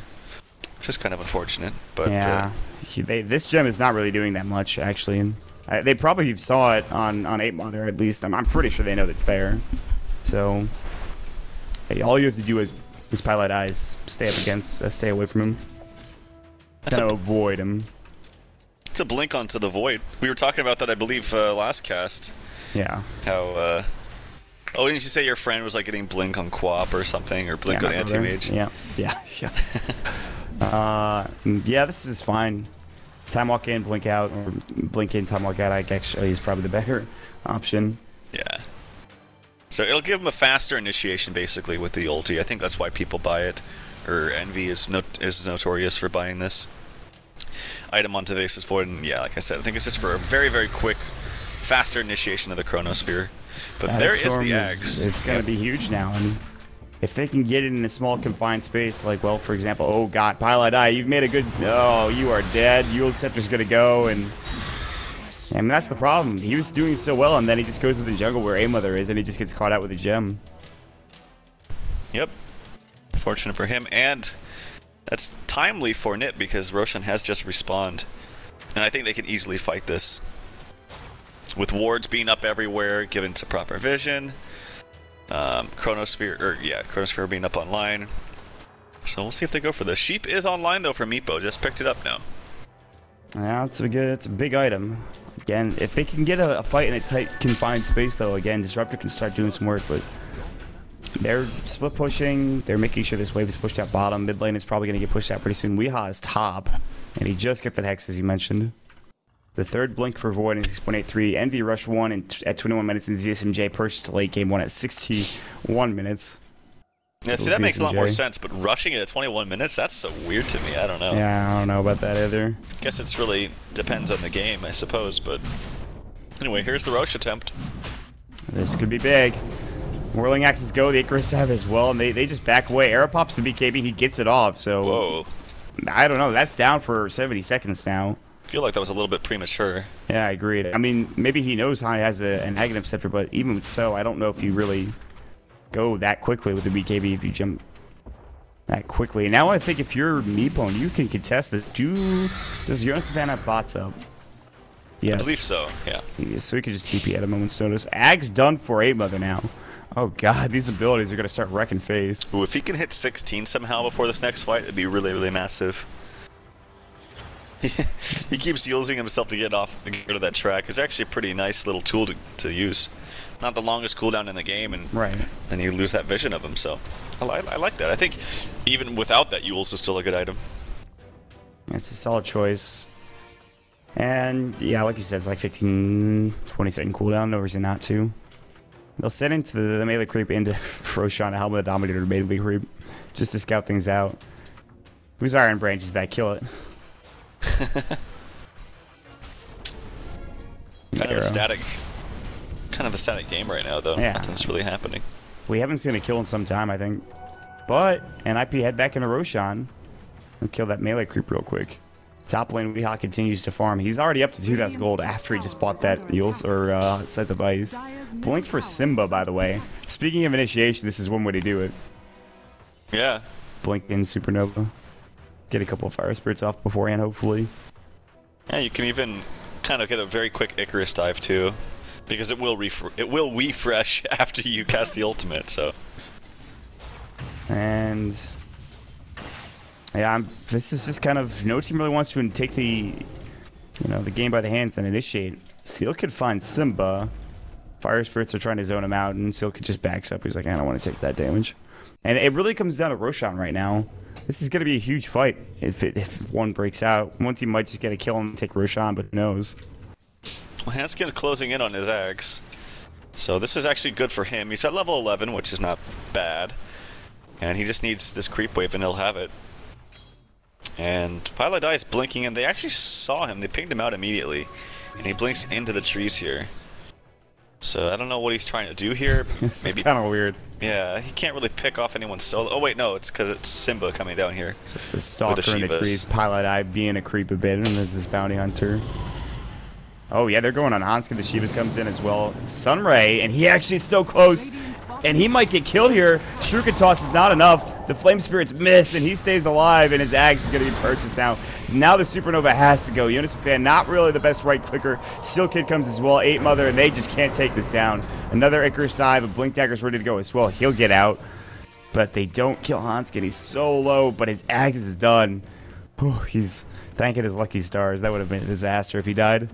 [SPEAKER 1] which is kind of unfortunate. But
[SPEAKER 2] yeah, this gem is not really doing that much, actually. And they probably saw it on 8 Mother, at least. I'm pretty sure they know that's there. So hey, all you have to do is Pieliedie stay up against, stay away from him. Kind of avoid him.
[SPEAKER 1] It's a blink onto the void. We were talking about that, I believe, last cast.
[SPEAKER 2] Yeah.
[SPEAKER 1] How oh, didn't you say your friend was like getting blink on Quap or something, or blink on Anti-Mage?
[SPEAKER 2] Yeah, yeah. Yeah, this is fine. Time walk in, blink out, or blink in, time walk out. I actually is probably the better option.
[SPEAKER 1] Yeah. So it'll give him a faster initiation, basically, with the ulti. I think that's why people buy it, or Envy is notorious for buying this item onto Vase's Void. And yeah, like I said, I think it's just for a very, very quick, faster initiation of the Chronosphere. But there is the Ags.
[SPEAKER 2] It's going to be huge now, and if they can get it in a small confined space, like, well, for example, oh god, Pieliedie, you've made a good, oh, you are dead, Yule Scepter's going to go, and I mean, that's the problem. He was doing so well, and then he just goes to the jungle where A-Mother is, and he just gets caught out with a gem.
[SPEAKER 1] Yep. Fortunate for him, and that's timely for NiP, because Roshan has just respawned, and I think they can easily fight this. With wards being up everywhere, given to proper vision, Chronosphere being up online. So we'll see if they go for this. Sheep is online though for Meepo. Just picked it up now.
[SPEAKER 2] Yeah, it's a big item. Again, if they can get a fight in a tight, confined space, though, again, Disruptor can start doing some work. But they're split pushing. They're making sure this wave is pushed out bottom. Mid lane is probably going to get pushed out pretty soon. Weehaw is top, and he just got that Hex, as you mentioned. The third blink for Void in 6.83. Envy rushed 1 at 21 minutes, and ZSMJ pushed late game 1 at 61 minutes.
[SPEAKER 1] Yeah, see, that makes a lot more sense, but rushing it at 21 minutes, that's so weird to me. I don't know.
[SPEAKER 2] Yeah, I don't know about that either.
[SPEAKER 1] Guess it's really depends on the game, I suppose, but anyway, here's the Roche attempt.
[SPEAKER 2] This could be big. Whirling Axes go, the Icarus have as well, and they just back away. Arrow pops the BKB, he gets it off, so...
[SPEAKER 1] Whoa.
[SPEAKER 2] I don't know, that's down for 70 seconds now.
[SPEAKER 1] I feel like that was a little bit premature.
[SPEAKER 2] Yeah, I agreed. I mean, maybe he knows how he has an Aghanim Scepter, but even so, I don't know if you really go that quickly with the BKB if you jump that quickly. Now I think if you're Meepwn'd, you can contest this. Does Fan have bots up? Yes.
[SPEAKER 1] I believe so, yeah.
[SPEAKER 2] So we can just TP at a moment's notice. Ag's done for 8 Mother now. Oh god, these abilities are gonna start wrecking face.
[SPEAKER 1] Ooh, if he can hit 16 somehow before this next fight, it'd be really, really massive. He keeps using himself to get rid of that track. It's actually a pretty nice little tool to use. Not the longest cooldown in the game, and then you lose that vision of him, so I like that. I think even without that, Yule's is still a good item.
[SPEAKER 2] It's a solid choice. And yeah, like you said, it's like 15, 20 second cooldown, no reason not to. They'll set into the melee creep into Roshan, a Helmet Dominator melee creep, just to scout things out. Whose Iron Branches that kill it?
[SPEAKER 1] kind of a static game right now, though.
[SPEAKER 2] Yeah.
[SPEAKER 1] Nothing's really happening.
[SPEAKER 2] We haven't seen a kill in some time, I think. But NiP head back into Roshan and kill that melee creep real quick. Top lane, Weehaw continues to farm. He's already up to 2,000 gold after he just bought that Yule's or Scythe of Ice. Blink for Simbaaa, by the way. Speaking of initiation, this is one way to do it.
[SPEAKER 1] Yeah.
[SPEAKER 2] Blink in Supernova. Get a couple of Fire Spirits off beforehand, hopefully.
[SPEAKER 1] Yeah, you can even kind of get a very quick Icarus dive too, because it will refresh after you cast the ultimate. So.
[SPEAKER 2] And yeah, this is just kind of no team really wants to take the the game by the hands and initiate. Seal could find Simbaaa. Fire Spirits are trying to zone him out, and Seal could just backs up. He's like, I don't want to take that damage. And it really comes down to Roshan right now. This is going to be a huge fight if one breaks out. One team might just get a kill and take Roshan, but who knows?
[SPEAKER 1] Well, Hanskin's closing in on his Ags. So this is actually good for him. He's at level 11, which is not bad. And he just needs this creep wave and he'll have it. And Pieliedie is blinking, and they actually saw him. They pinged him out immediately. And he blinks into the trees here. So I don't know what he's trying to do here.
[SPEAKER 2] This is kind of weird.
[SPEAKER 1] Yeah, he can't really pick off anyone solo. Oh wait, no, it's because it's Simbaaa coming down here.
[SPEAKER 2] It's just a stalker in the trees. Pieliedie being a creep a bit, and there's this bounty hunter. Oh yeah, they're going on Hanskin. The Shivas comes in as well. Sunray, and he actually is so close. And he might get killed here. Shuriken Toss is not enough. The Flame Spirits miss, and he stays alive, and his Axe is going to be purchased now. Now the Supernova has to go. Unison Fan, not really the best right clicker. Steel Kid comes as well. 8 Mother, and they just can't take this down. Another Icarus dive. A Blink Dagger's ready to go as well. He'll get out. But they don't kill Hanskin. He's so low, but his Axe is done. Whew, he's thanking his lucky stars. That would have been a disaster if he died.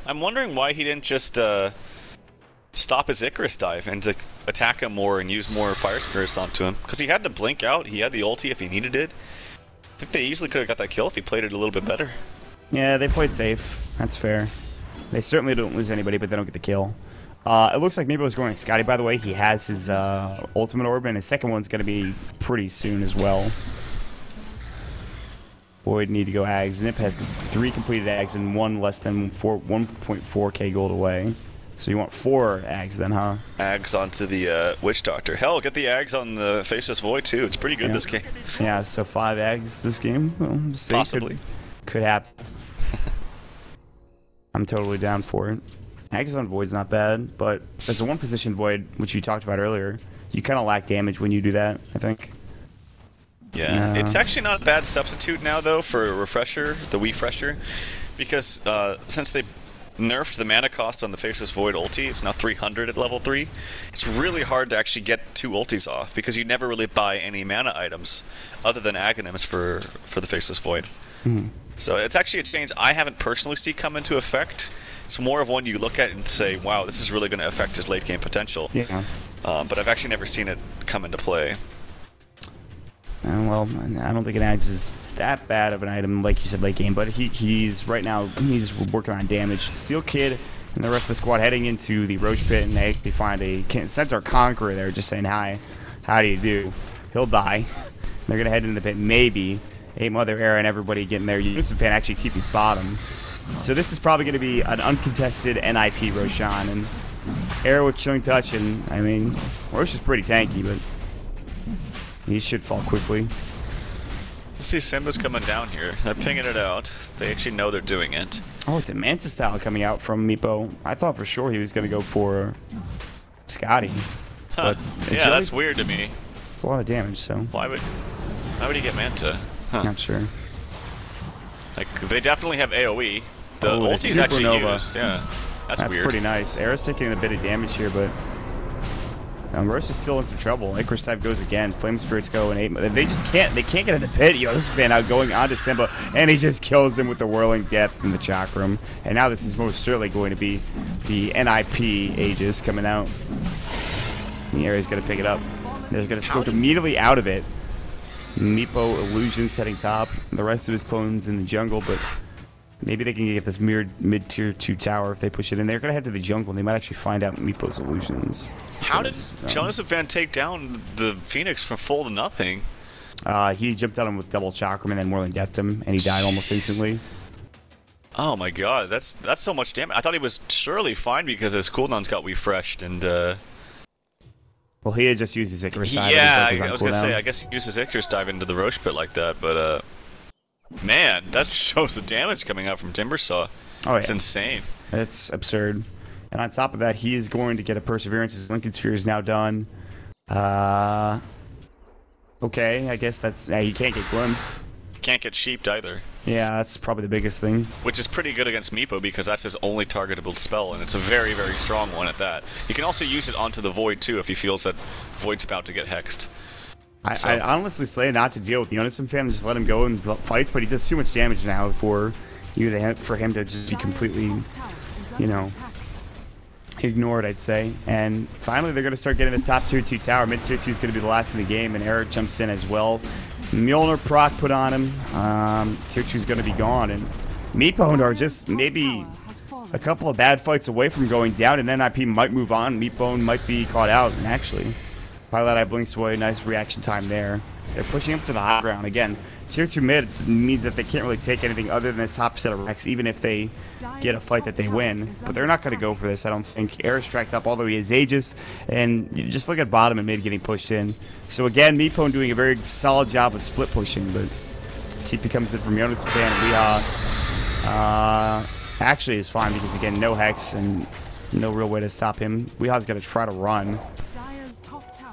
[SPEAKER 1] I'm wondering why he didn't just stop his Icarus dive and to attack him more and use more Fire Spirits onto him. Because he had the blink out, he had the ulti if he needed it. I think they easily could have got that kill if he played it a little bit better.
[SPEAKER 2] Yeah, they played safe. That's fair. They certainly don't lose anybody, but they don't get the kill. It looks like Meepwn'd is going Scotty, by the way. He has his ultimate orb, and his second one's going to be pretty soon as well. Void need to go Ags. NiP has 3 completed Ags and 1 less than 1.4k gold away. So you want 4 Ags then, huh?
[SPEAKER 1] Ags onto the Witch Doctor. Hell, get the Ags on the Faceless Void too. It's pretty good this game.
[SPEAKER 2] Yeah, so 5 Ags this game. Well,
[SPEAKER 1] possibly.
[SPEAKER 2] Could happen. I'm totally down for it. Ags on Void's not bad, but there's a 1 position Void, which you talked about earlier. You kind of lack damage when you do that, I think.
[SPEAKER 1] Yeah, it's actually not a bad substitute now, though, for a Refresher, the Weefresher, because since they nerfed the mana cost on the Faceless Void ulti, it's now 300 at level 3. It's really hard to actually get 2 ultis off, because you never really buy any mana items other than Aghanims for the Faceless Void. So it's actually a change I haven't personally seen come into effect. It's more of one you look at and say, wow, this is really going to affect his late game potential.
[SPEAKER 2] Yeah.
[SPEAKER 1] But I've actually never seen it come into play.
[SPEAKER 2] Well, I don't think an Axe is that bad of an item, like you said, late game, but he's right now, he's working on damage. Steel Kid and the rest of the squad heading into the Roach Pit, and they find a Centaur Conqueror there just saying, hi, how do you do? He'll die. They're going to head into the pit, maybe. 8 Mother, Era, and everybody getting there. Unison Fan actually TP's bottom. So this is probably going to be an uncontested NiP Roshan, and Era with Chilling Touch, and I mean, Rosh is pretty tanky, but he should fall quickly.
[SPEAKER 1] You see Simbaa's coming down here. They're pinging it out. They actually know they're doing it.
[SPEAKER 2] Oh, it's a Manta style coming out from Meepwn'd. I thought for sure he was going to go for Scotty.
[SPEAKER 1] Huh. Yeah, that's weird to me.
[SPEAKER 2] It's a lot of damage, so.
[SPEAKER 1] Why would he get Manta? Huh.
[SPEAKER 2] Not sure.
[SPEAKER 1] Like, they definitely have AoE. The ulti's actually used. Yeah, that's weird.
[SPEAKER 2] That's pretty nice. Era's taking a bit of damage here, but Roche is still in some trouble. Icarus type goes again. Flame Spirits go and 8. They just can't. They can't get in the pit. This fan out going on to Simbaaa, and he just kills him with the Whirling Death in the Chakram. And now this is most certainly going to be the NiP Aegis coming out. The area's going to pick it up. They're going to scope immediately out of it. Meepo Illusions heading top. The rest of his clones in the jungle, but maybe they can get this mid-tier 2 tower if they push it in. They're going to head to the jungle, and they might actually find out Meepo's Illusions.
[SPEAKER 1] How did Jonas Van take down the Phoenix from full to nothing?
[SPEAKER 2] He jumped on him with double Chakram and then Whirling Deathed him, and he died almost instantly.
[SPEAKER 1] Oh my god, that's so much damage. I thought he was surely fine because his cooldowns got refreshed and
[SPEAKER 2] well, he had just used his Icarus dive.
[SPEAKER 1] Yeah, I was gonna say, I guess he used his Icarus dive into the Roche pit like that, but man, that shows the damage coming out from Timbersaw. Oh yeah. It's insane.
[SPEAKER 2] It's absurd. And on top of that, he is going to get a Perseverance. His Lincoln Sphere is now done. Okay, I guess that's... he can't get glimpsed.
[SPEAKER 1] Can't get sheeped either.
[SPEAKER 2] Yeah, that's probably the biggest thing.
[SPEAKER 1] Which is pretty good against Meepo because that's his only targetable spell, and it's a very, very strong one at that. You can also use it onto the Void, too, if he feels that Void's about to get hexed.
[SPEAKER 2] I honestly say not to deal with the Yonisum fan, just let him go in fights, but he does too much damage now for him to just be completely, you know, ignored, I'd say. And finally, they're going to start getting this top tier 2 tower. Mid tier 2 is going to be the last in the game, and Eric jumps in as well. Mjolnir proc put on him. Tier 2 is going to be gone, and Meepwn'd are just maybe a couple of bad fights away from going down, and NiP might move on. Meepwn'd might be caught out, and actually, Pieliedie blinks away. Nice reaction time there. They're pushing up to the high ground again. Tier 2 mid means that they can't really take anything other than this top set of Rex, even if they get a fight that they win. But they're not going to go for this, I don't think. Aer's tracked up, although he has Aegis. And you just look at bottom and mid getting pushed in. So again, Meepwn'd doing a very solid job of split pushing, but TP comes in from Jonas Japan, and Weehaw actually is fine because, again, no Hex and no real way to stop him. Weehaw's going to try to run.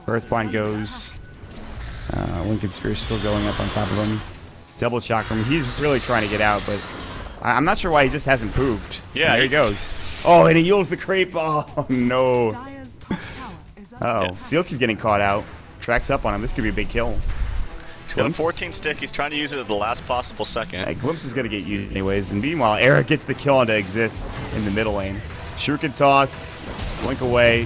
[SPEAKER 2] Earthbind goes. Lincoln Sphere still going up on top of him. Double Chakram. He's really trying to get out, but I'm not sure why he just hasn't poofed. Yeah, and there he goes. Oh, and he yields the creep. Oh, no. Uh-oh. Sealkid's getting caught out. Tracks up on him. This could be a big kill.
[SPEAKER 1] He's got a 14 stick. He's trying to use it at the last possible second.
[SPEAKER 2] Glimpse is going to get used anyways. And meanwhile, Eric gets the kill on to exist in the middle lane. Shuriken toss. Blink away.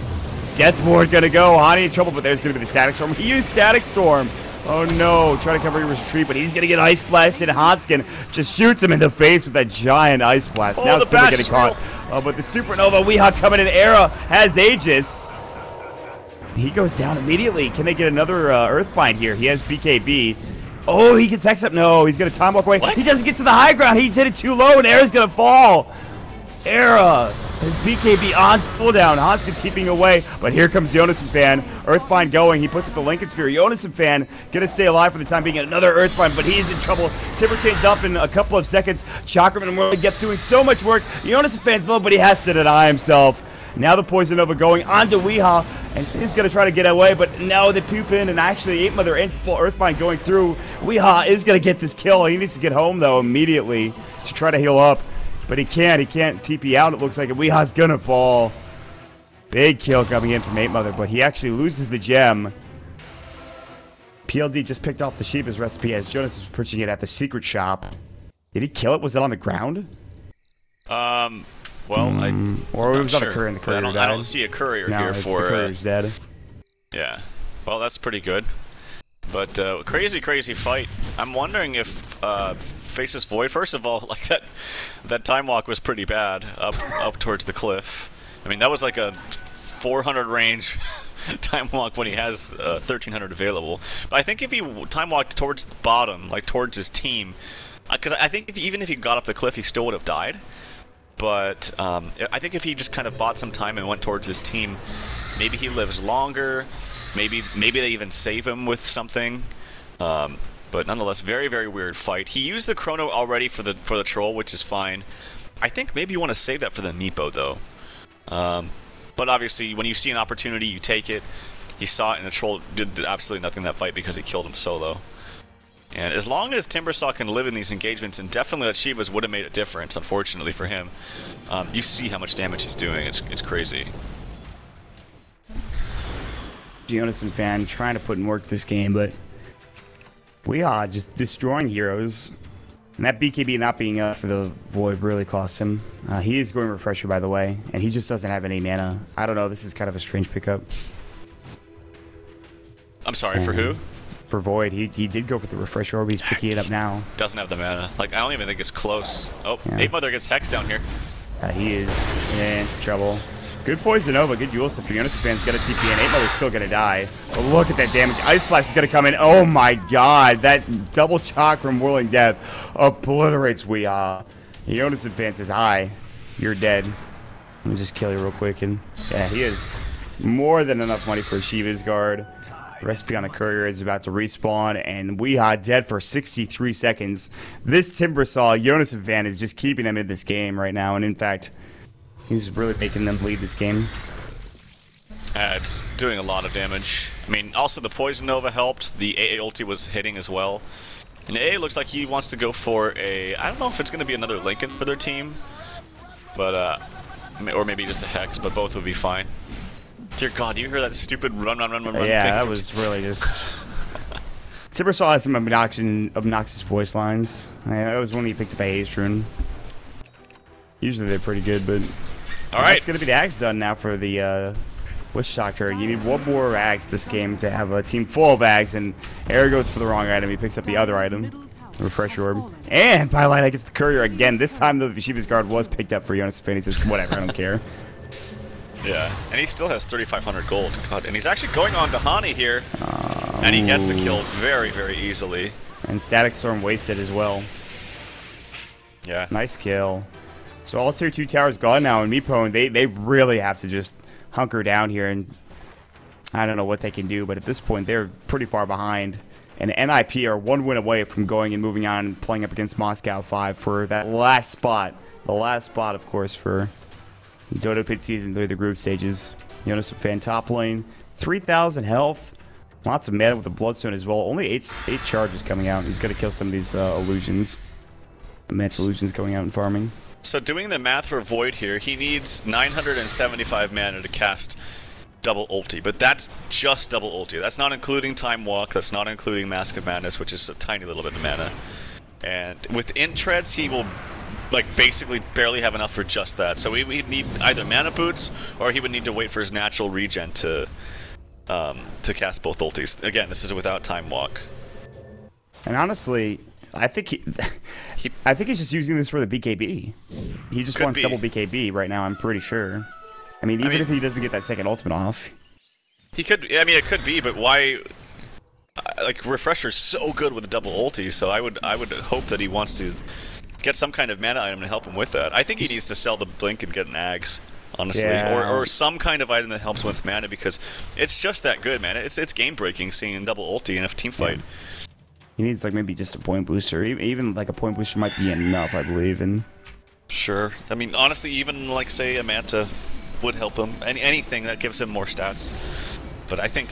[SPEAKER 2] Death Ward gonna go. Hani in trouble, but there's gonna be the Static Storm. He used Static Storm. Oh no, trying to cover his retreat, but he's gonna get Ice Blasted. Hanskin just shoots him in the face with that giant Ice Blast. Now Simbaaa getting caught. Oh, but the Supernova, Weehaw coming in. Era has Aegis. He goes down immediately. Can they get another Earthbind here? He has BKB. Oh, he gets Hex up. No, he's gonna time walk away. What? He doesn't get to the high ground. He did it too low, and Era's gonna fall. Era his BKB on cooldown. Hanskin TPing away, but here comes Jonas Fan. Earthbind going. He puts up the Lincoln Sphere. Jonas Fan gonna stay alive for the time being. Another Earthbind, but he's in trouble. Timber chains up in a couple of seconds. Chakraman and Whirling Death doing so much work. Jonas Fan's low, but he has to deny himself. Now the Poison Nova going onto Weehaw, and he's gonna try to get away, but no, they poof in, and actually 8 Mother and full Earthbind going through. Weehaw is gonna get this kill. He needs to get home though immediately to try to heal up. But he can't TP out, it looks like, and Weehaw's gonna fall. Big kill coming in from 8 Mother, but he actually loses the gem. Pieliedie just picked off the Sheepa's recipe as Jonas was pushing it at the secret shop. Did he kill it? Was it on the ground?
[SPEAKER 1] Well,
[SPEAKER 2] or it was on a courier, and the courier died.
[SPEAKER 1] I don't see a courier here for...
[SPEAKER 2] the courier's dead.
[SPEAKER 1] Yeah. Well, that's pretty good. But crazy fight. I'm wondering if Faceless Void, first of all, like that time walk was pretty bad up towards the cliff. I mean, that was like a 400 range time walk when he has 1300 available. But I think if he time walked towards the bottom, like towards his team, because I think even if he got up the cliff, he still would have died. But I think if he just kind of bought some time and went towards his team, maybe he lives longer. Maybe they even save him with something. But nonetheless, very weird fight. He used the Chrono already for the troll, which is fine. I think maybe you want to save that for the Meepo though. But obviously, when you see an opportunity, you take it. He saw it, and the troll did absolutely nothing in that fight because he killed him solo. And as long as Timbersaw can live in these engagements, and definitely that Shivas would have made a difference, unfortunately for him, you see how much damage he's doing. It's crazy.
[SPEAKER 2] Jonathan fan trying to put in work this game, but we are just destroying heroes. And that BKB not being up for the Void really cost him. He is going Refresher, by the way, and he just doesn't have any mana. I don't know, this is kind of a strange pickup.
[SPEAKER 1] I'm sorry, for who?
[SPEAKER 2] For Void. He did go for the Refresher Orb. He's picking it up now.
[SPEAKER 1] Doesn't have the mana. Like, I don't even think it's close. Oh,
[SPEAKER 2] Yeah.
[SPEAKER 1] 8 Mother gets Hex down here.
[SPEAKER 2] He is in some trouble. Good Poison Nova, good Yule Sip. Jonas fans get a TP, and 8 Mother's still gonna die. But look at that damage. Ice Blast is gonna come in. Oh my god, that double Chakram Whirling Death obliterates Weehaw. Jonas fans says, hi, you're dead. Let me just kill you real quick. And yeah, he is more than enough money for Shiva's guard. Recipe on the Courier is about to respawn, and Weehaw dead for 63 seconds. This Timbersaw, Jonas fan is just keeping them in this game right now, and in fact, he's really making them lead this game.
[SPEAKER 1] It's doing a lot of damage. I mean, also the Poison Nova helped. The AA ulti was hitting as well. And AA looks like he wants to go for a... I don't know if it's going to be another Lincoln for their team. But, or maybe just a Hex, but both would be fine. Dear God, do you hear that stupid run
[SPEAKER 2] Yeah,
[SPEAKER 1] thing?
[SPEAKER 2] that was really just... Timbersaw has some obnoxious voice lines. That was when he picked up a Haze Rune. Usually they're pretty good, but...
[SPEAKER 1] Alright.
[SPEAKER 2] That's going to be the Axe done now for the Witch Doctor. You need one more Axe this game to have a team full of Axe, and Air goes for the wrong item. He picks up the other item, Refresh Orb. And Pieliedie gets the Courier again. This time, though, the Shiva's Guard was picked up for Jonas Fane. He says, whatever, I don't care.
[SPEAKER 1] Yeah, and he still has 3,500 gold. God, and he's actually going on to Hani here. And he gets the kill very, very easily.
[SPEAKER 2] And Static Storm wasted as well.
[SPEAKER 1] Yeah.
[SPEAKER 2] Nice kill. So all tier 2 towers gone now, and Meepwn'd, they really have to just hunker down here, and I don't know what they can do, but at this point they're pretty far behind. And NiP are 1 win away from going and moving on and playing up against Moscow 5 for that last spot. The last spot, of course, for Dota Pit Season 3, the group stages. Jonas fan top lane, 3,000 health. Lots of mana with the Bloodstone as well. Only 8 charges coming out. He's going to kill some of these illusions. Immense illusions going out and farming.
[SPEAKER 1] So doing the math for Void here, he needs 975 mana to cast double ulti, but that's just double ulti. That's not including Time Walk, that's not including Mask of Madness, which is a tiny little bit of mana. And with Intreads, he will like basically barely have enough for just that. So we'd need either mana boots, or he would need to wait for his natural regen to cast both ultis. Again, this is without Time Walk.
[SPEAKER 2] And honestly, I think I think he's just using this for the BKB. He just wants double BKB right now, I'm pretty sure. I mean, even if he doesn't get that second ultimate off.
[SPEAKER 1] He could, I mean, it could be, but why... Like, Refresher's so good with the double ulti, so I would hope that he wants to get some kind of mana item to help him with that. I think he needs to sell the Blink and get an Ags, honestly.
[SPEAKER 2] Yeah.
[SPEAKER 1] Or some kind of item that helps with mana, because it's just that good, man. It's game-breaking seeing double ulti in a team fight.
[SPEAKER 2] Yeah. He needs like maybe just a point booster. Even like a point booster might be enough, I believe. And
[SPEAKER 1] sure. I mean, honestly, even like say a Manta would help him. Anything that gives him more stats. But I think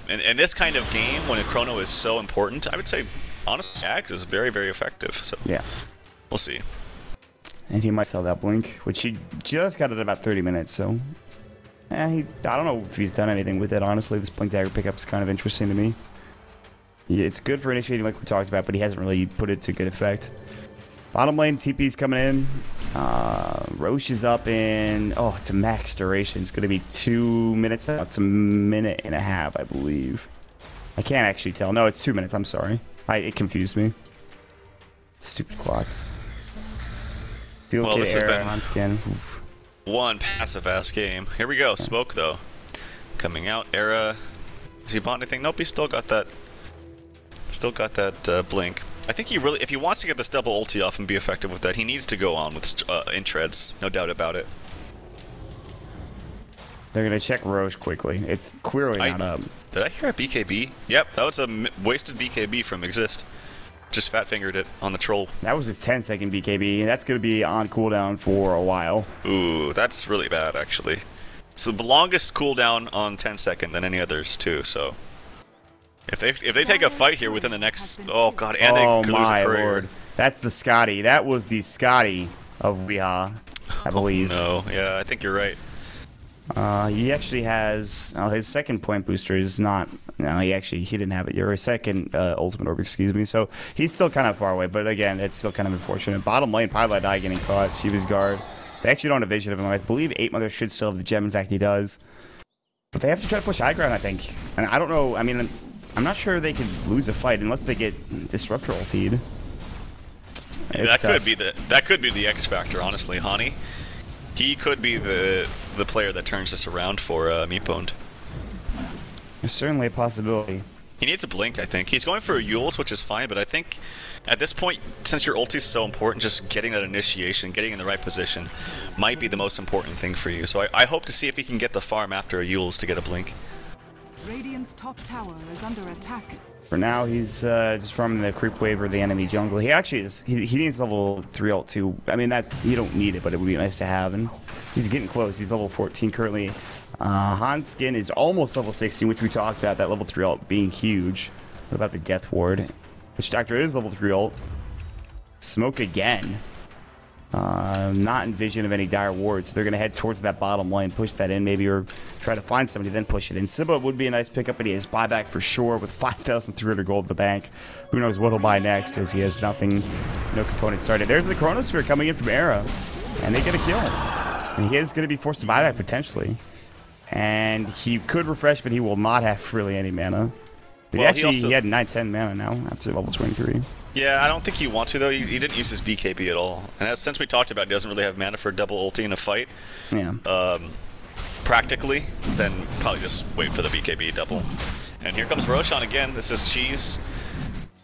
[SPEAKER 1] in this kind of game, when a chrono is so important, I would say honestly, Axe is very, very effective. So
[SPEAKER 2] yeah,
[SPEAKER 1] we'll see.
[SPEAKER 2] And he might sell that Blink, which he just got at about 30 minutes. So I don't know if he's done anything with it. Honestly, this Blink Dagger pickup is kind of interesting to me. Yeah, it's good for initiating like we talked about, but he hasn't really put it to good effect. Bottom lane, TP's coming in. Roche is up in... Oh, it's a max duration. It's going to be 2 minutes. It's a minute and a half, I believe. I can't actually tell. No, it's 2 minutes. I'm sorry. It confused me. Stupid clock.
[SPEAKER 1] Well, this has been
[SPEAKER 2] on skin.
[SPEAKER 1] One passive-ass game. Here we go. Smoke, though. Coming out. Era. Has he bought anything? Nope, he still got that... Still got that Blink. I think he really, if he wants to get this double ulti off and be effective with that, he needs to go on with Intreads, no doubt about it.
[SPEAKER 2] They're going to check Roche quickly. It's clearly not up.
[SPEAKER 1] Did I hear a BKB? Yep, that was a wasted BKB from Exist. Just fat-fingered it on the troll.
[SPEAKER 2] That was his 10-second BKB, and that's going to be on cooldown for a while.
[SPEAKER 1] Ooh, that's really bad, actually. It's the longest cooldown on 10-second than any others, too, so... If they take a fight here within the next... Oh, God, and they could lose a Courier.
[SPEAKER 2] Lord. That's the Scotty. That was the Scotty of Weehaw, I believe.
[SPEAKER 1] Oh, no. Yeah, I think you're right.
[SPEAKER 2] He actually has his second point booster is not. No, he didn't have it. Your second ultimate orb, excuse me. So he's still kind of far away. But again, it's still kind of unfortunate. Bottom lane, Pieliedie getting caught. Shiva's guard. They actually don't have vision of him. I believe 8 Mother should still have the gem. In fact, he does. But they have to try to push high ground, I think. And I don't know. I mean, I'm not sure they could lose a fight unless they get Disruptor ultied.
[SPEAKER 1] That could be the X factor, honestly, Hani. He could be the player that turns this around for Meepwn'd.
[SPEAKER 2] There's certainly a possibility.
[SPEAKER 1] He needs a blink, I think. He's going for Yules, which is fine, but I think at this point, since your ulti is so important, just getting that initiation, getting in the right position, might be the most important thing for you. So I hope to see if he can get the farm after a Yules to get a blink.
[SPEAKER 3] Radiant's top tower is under attack.
[SPEAKER 2] For now, he's just farming the creep wave or the enemy jungle. He actually is. He needs level 3 ult too. I mean, that you don't need it, but it would be nice to have. And he's getting close. He's level 14 currently. Han's skin is almost level 16, which we talked about. That level 3 ult being huge. What about the Death Ward? Which Doctor is level 3 ult. Smoke again. Not in vision of any dire wards. So they're going to head towards that bottom lane, push that in maybe, or try to find somebody, then push it in. Simbaaa would be a nice pickup, but he has buyback for sure with 5,300 gold in the bank. Who knows what he'll buy next as he has nothing, no components started. There's the Chronosphere coming in from Era, and they get a kill. And he is going to be forced to buyback potentially. And he could refresh, but he will not have really any mana. But well, he had 9-10 mana now after level 23.
[SPEAKER 1] Yeah, I don't think you want to, though. He didn't use his BKB at all. And since we talked about it, he doesn't really have mana for double ulti in a fight.
[SPEAKER 2] Yeah.
[SPEAKER 1] Practically, then probably just wait for the BKB double. And here comes Roshan again. This is Cheese.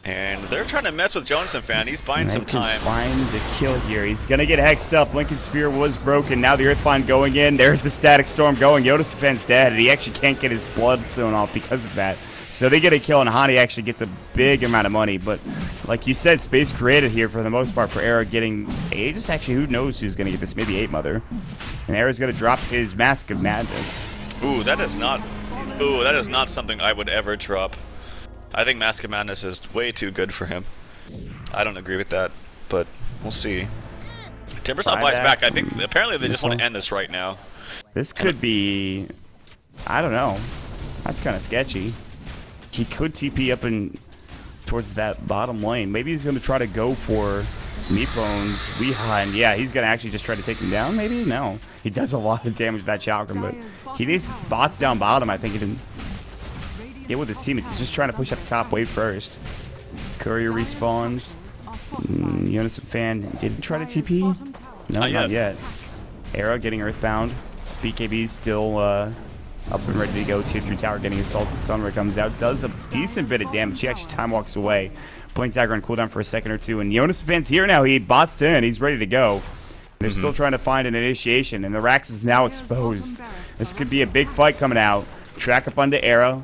[SPEAKER 1] And they're trying to mess with Jonas and Fan. He's buying some time.
[SPEAKER 2] Find the kill here. He's going to get hexed up. Lincoln Sphere was broken. Now the Earthbind going in. There's the Static Storm going. Jonas and Fan's dead, and he actually can't get his blood thrown off because of that. So they get a kill, and Hani actually gets a big amount of money. But like you said, space created here for the most part for Era getting Aegis. Actually, who knows who's going to get this? Maybe 8 Mother. And Era's going to drop his Mask of Madness.
[SPEAKER 1] Ooh, that is not something I would ever drop. I think Mask of Madness is way too good for him. I don't agree with that, but we'll see. Timbersaw buys back. I think apparently they just want to end this right now.
[SPEAKER 2] This could be, I don't know. That's kind of sketchy. He could TP up and towards that bottom lane. Maybe he's going to try to go for Meepwn'd's Weeha, and yeah, he's going to actually just try to take him down, maybe? No. He does a lot of damage with that Chakram, but he needs bots down bottom, I think. He didn't get with his teammates. He's just trying to push up the top wave first. Courier respawns. Jonas and Fan didn't try to TP? No, not yet. Era getting Earthbound. BKB's still up and ready to go. Tier 3 tower getting assaulted. Sunray comes out. Does a decent bit of damage. He actually time walks away. Blink dagger on cooldown for a second or two. And Jonas and Fan's here now. He bots in. He's ready to go. They're still trying to find an initiation. And the Rax is now exposed. This could be a big fight coming out. Track up onto Era.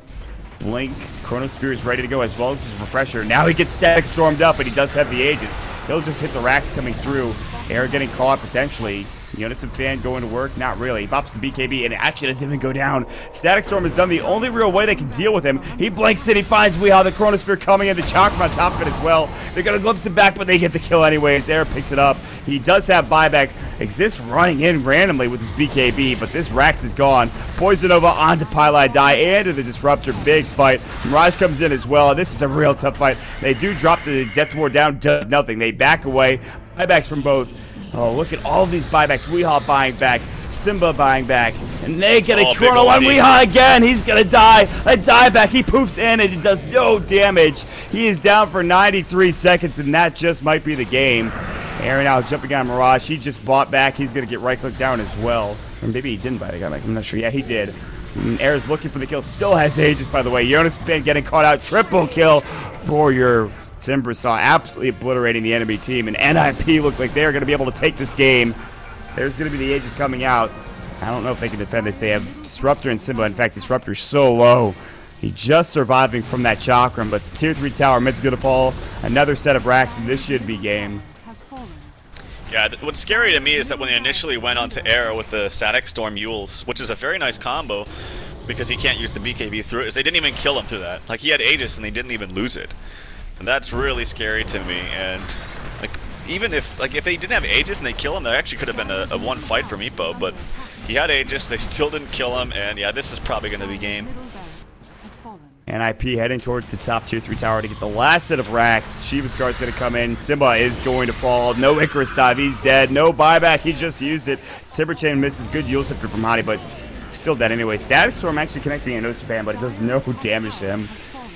[SPEAKER 2] Blink, Chronosphere is ready to go as well as his refresher. Now he gets static stormed up, but he does have the Aegis. He'll just hit the racks coming through. Era getting caught potentially. Jonas and Fan going to work? Not really. He pops the BKB and it actually doesn't even go down. Static Storm has done the only real way they can deal with him. He blanks it. He finds Weeha. The Chronosphere coming in. The Chakram on top of it as well. They're going to glimpse him back, but they get the kill anyways. Era picks it up. He does have buyback. Exists running in randomly with his BKB, but this Rax is gone. Poison Nova onto Pieliedie and to the Disruptor. Big fight. Mirage comes in as well. This is a real tough fight. They do drop the Death Ward down. Does nothing. They back away. Buybacks from both. Oh, look at all these buybacks. Weeha buying back. Simbaaa buying back. And they get a chrono on Weeha again. He's going to die. A dieback. He poops in and it does no damage. He is down for 93 seconds, and that just might be the game. Aaron now jumping on Mirage. He just bought back. He's going to get right-click down as well. Or maybe he didn't buy the guy back. I'm not sure. Yeah, he did. Era's looking for the kill. Still has Aegis, by the way. Jonas Fan getting caught out. Triple kill for your Simbaaa, absolutely obliterating the enemy team. And NiP look like they're going to be able to take this game. There's going to be the Aegis coming out. I don't know if they can defend this. They have Disruptor and Simbaaa. In fact, Disruptor's so low. He just surviving from that Chakram, but Tier 3 tower, mid's going to fall. Another set of racks, and this should be game.
[SPEAKER 1] Yeah, what's scary to me is that when they initially went onto Era with the Static Storm Yules, which is a very nice combo, because he can't use the BKB through it, is they didn't even kill him through that. Like, he had Aegis and they didn't even lose it. And that's really scary to me. And like, even if they didn't have Aegis and they kill him, there actually could have been a one fight for Meepo. But He had Aegis, they still didn't kill him, and yeah, this is probably going to be game.
[SPEAKER 2] NiP heading towards the top tier 3 tower to get the last set of racks. Shiva's Guard's going to come in. Simbaaa is going to fall. No Icarus dive. He's dead. No buyback. He just used it. Timber Chain misses. Good Yule Scepter from Hottie, but still dead anyway. Static Storm actually connecting a no spam, but it does no damage to him.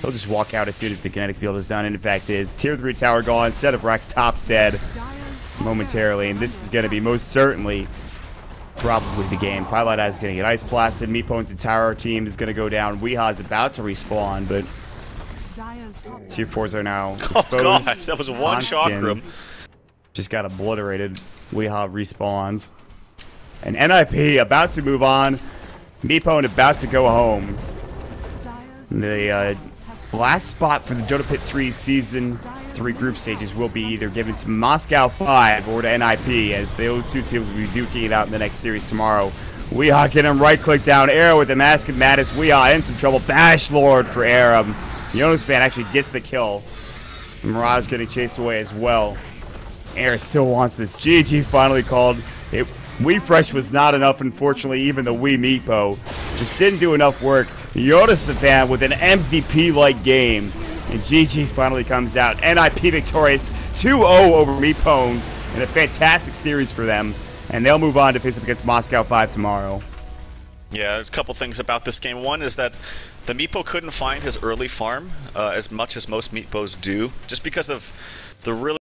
[SPEAKER 2] He'll just walk out as soon as the kinetic field is done. And in fact, is tier 3 tower gone. Set of racks. Top's dead momentarily. And this is going to be most certainly probably the game. Pieliedie is going to get ice blasted. Meepwn'd's entire team is going to go down. Weeha's about to respawn, but tier 4s are now exposed.
[SPEAKER 1] Oh gosh, that was one chakram.
[SPEAKER 2] Just got obliterated. Weeha respawns. And NiP about to move on. Meepwn'd about to go home. The last spot for the Dota Pit 3 Season 3 group stages will be either given to Moscow 5 or to NiP, as those two teams will be duking it out in the next series tomorrow. Weeha getting him right-click down. Arrow with the Mask of Madness. Weeha in some trouble. Bash Lord for Aram. Jonas Fan actually gets the kill. Mirage getting chased away as well. Air still wants this. GG finally called. Wii Fresh was not enough, unfortunately. Even the Wii Meepo just didn't do enough work. Jonas Fan with an MVP-like game. And GG finally comes out. NiP victorious 2-0 over Meepwn'd in a fantastic series for them. And they'll move on to face up against Moscow 5 tomorrow.
[SPEAKER 1] Yeah, there's a couple things about this game. One is that the Meepo couldn't find his early farm as much as most Meepos do, just because of the really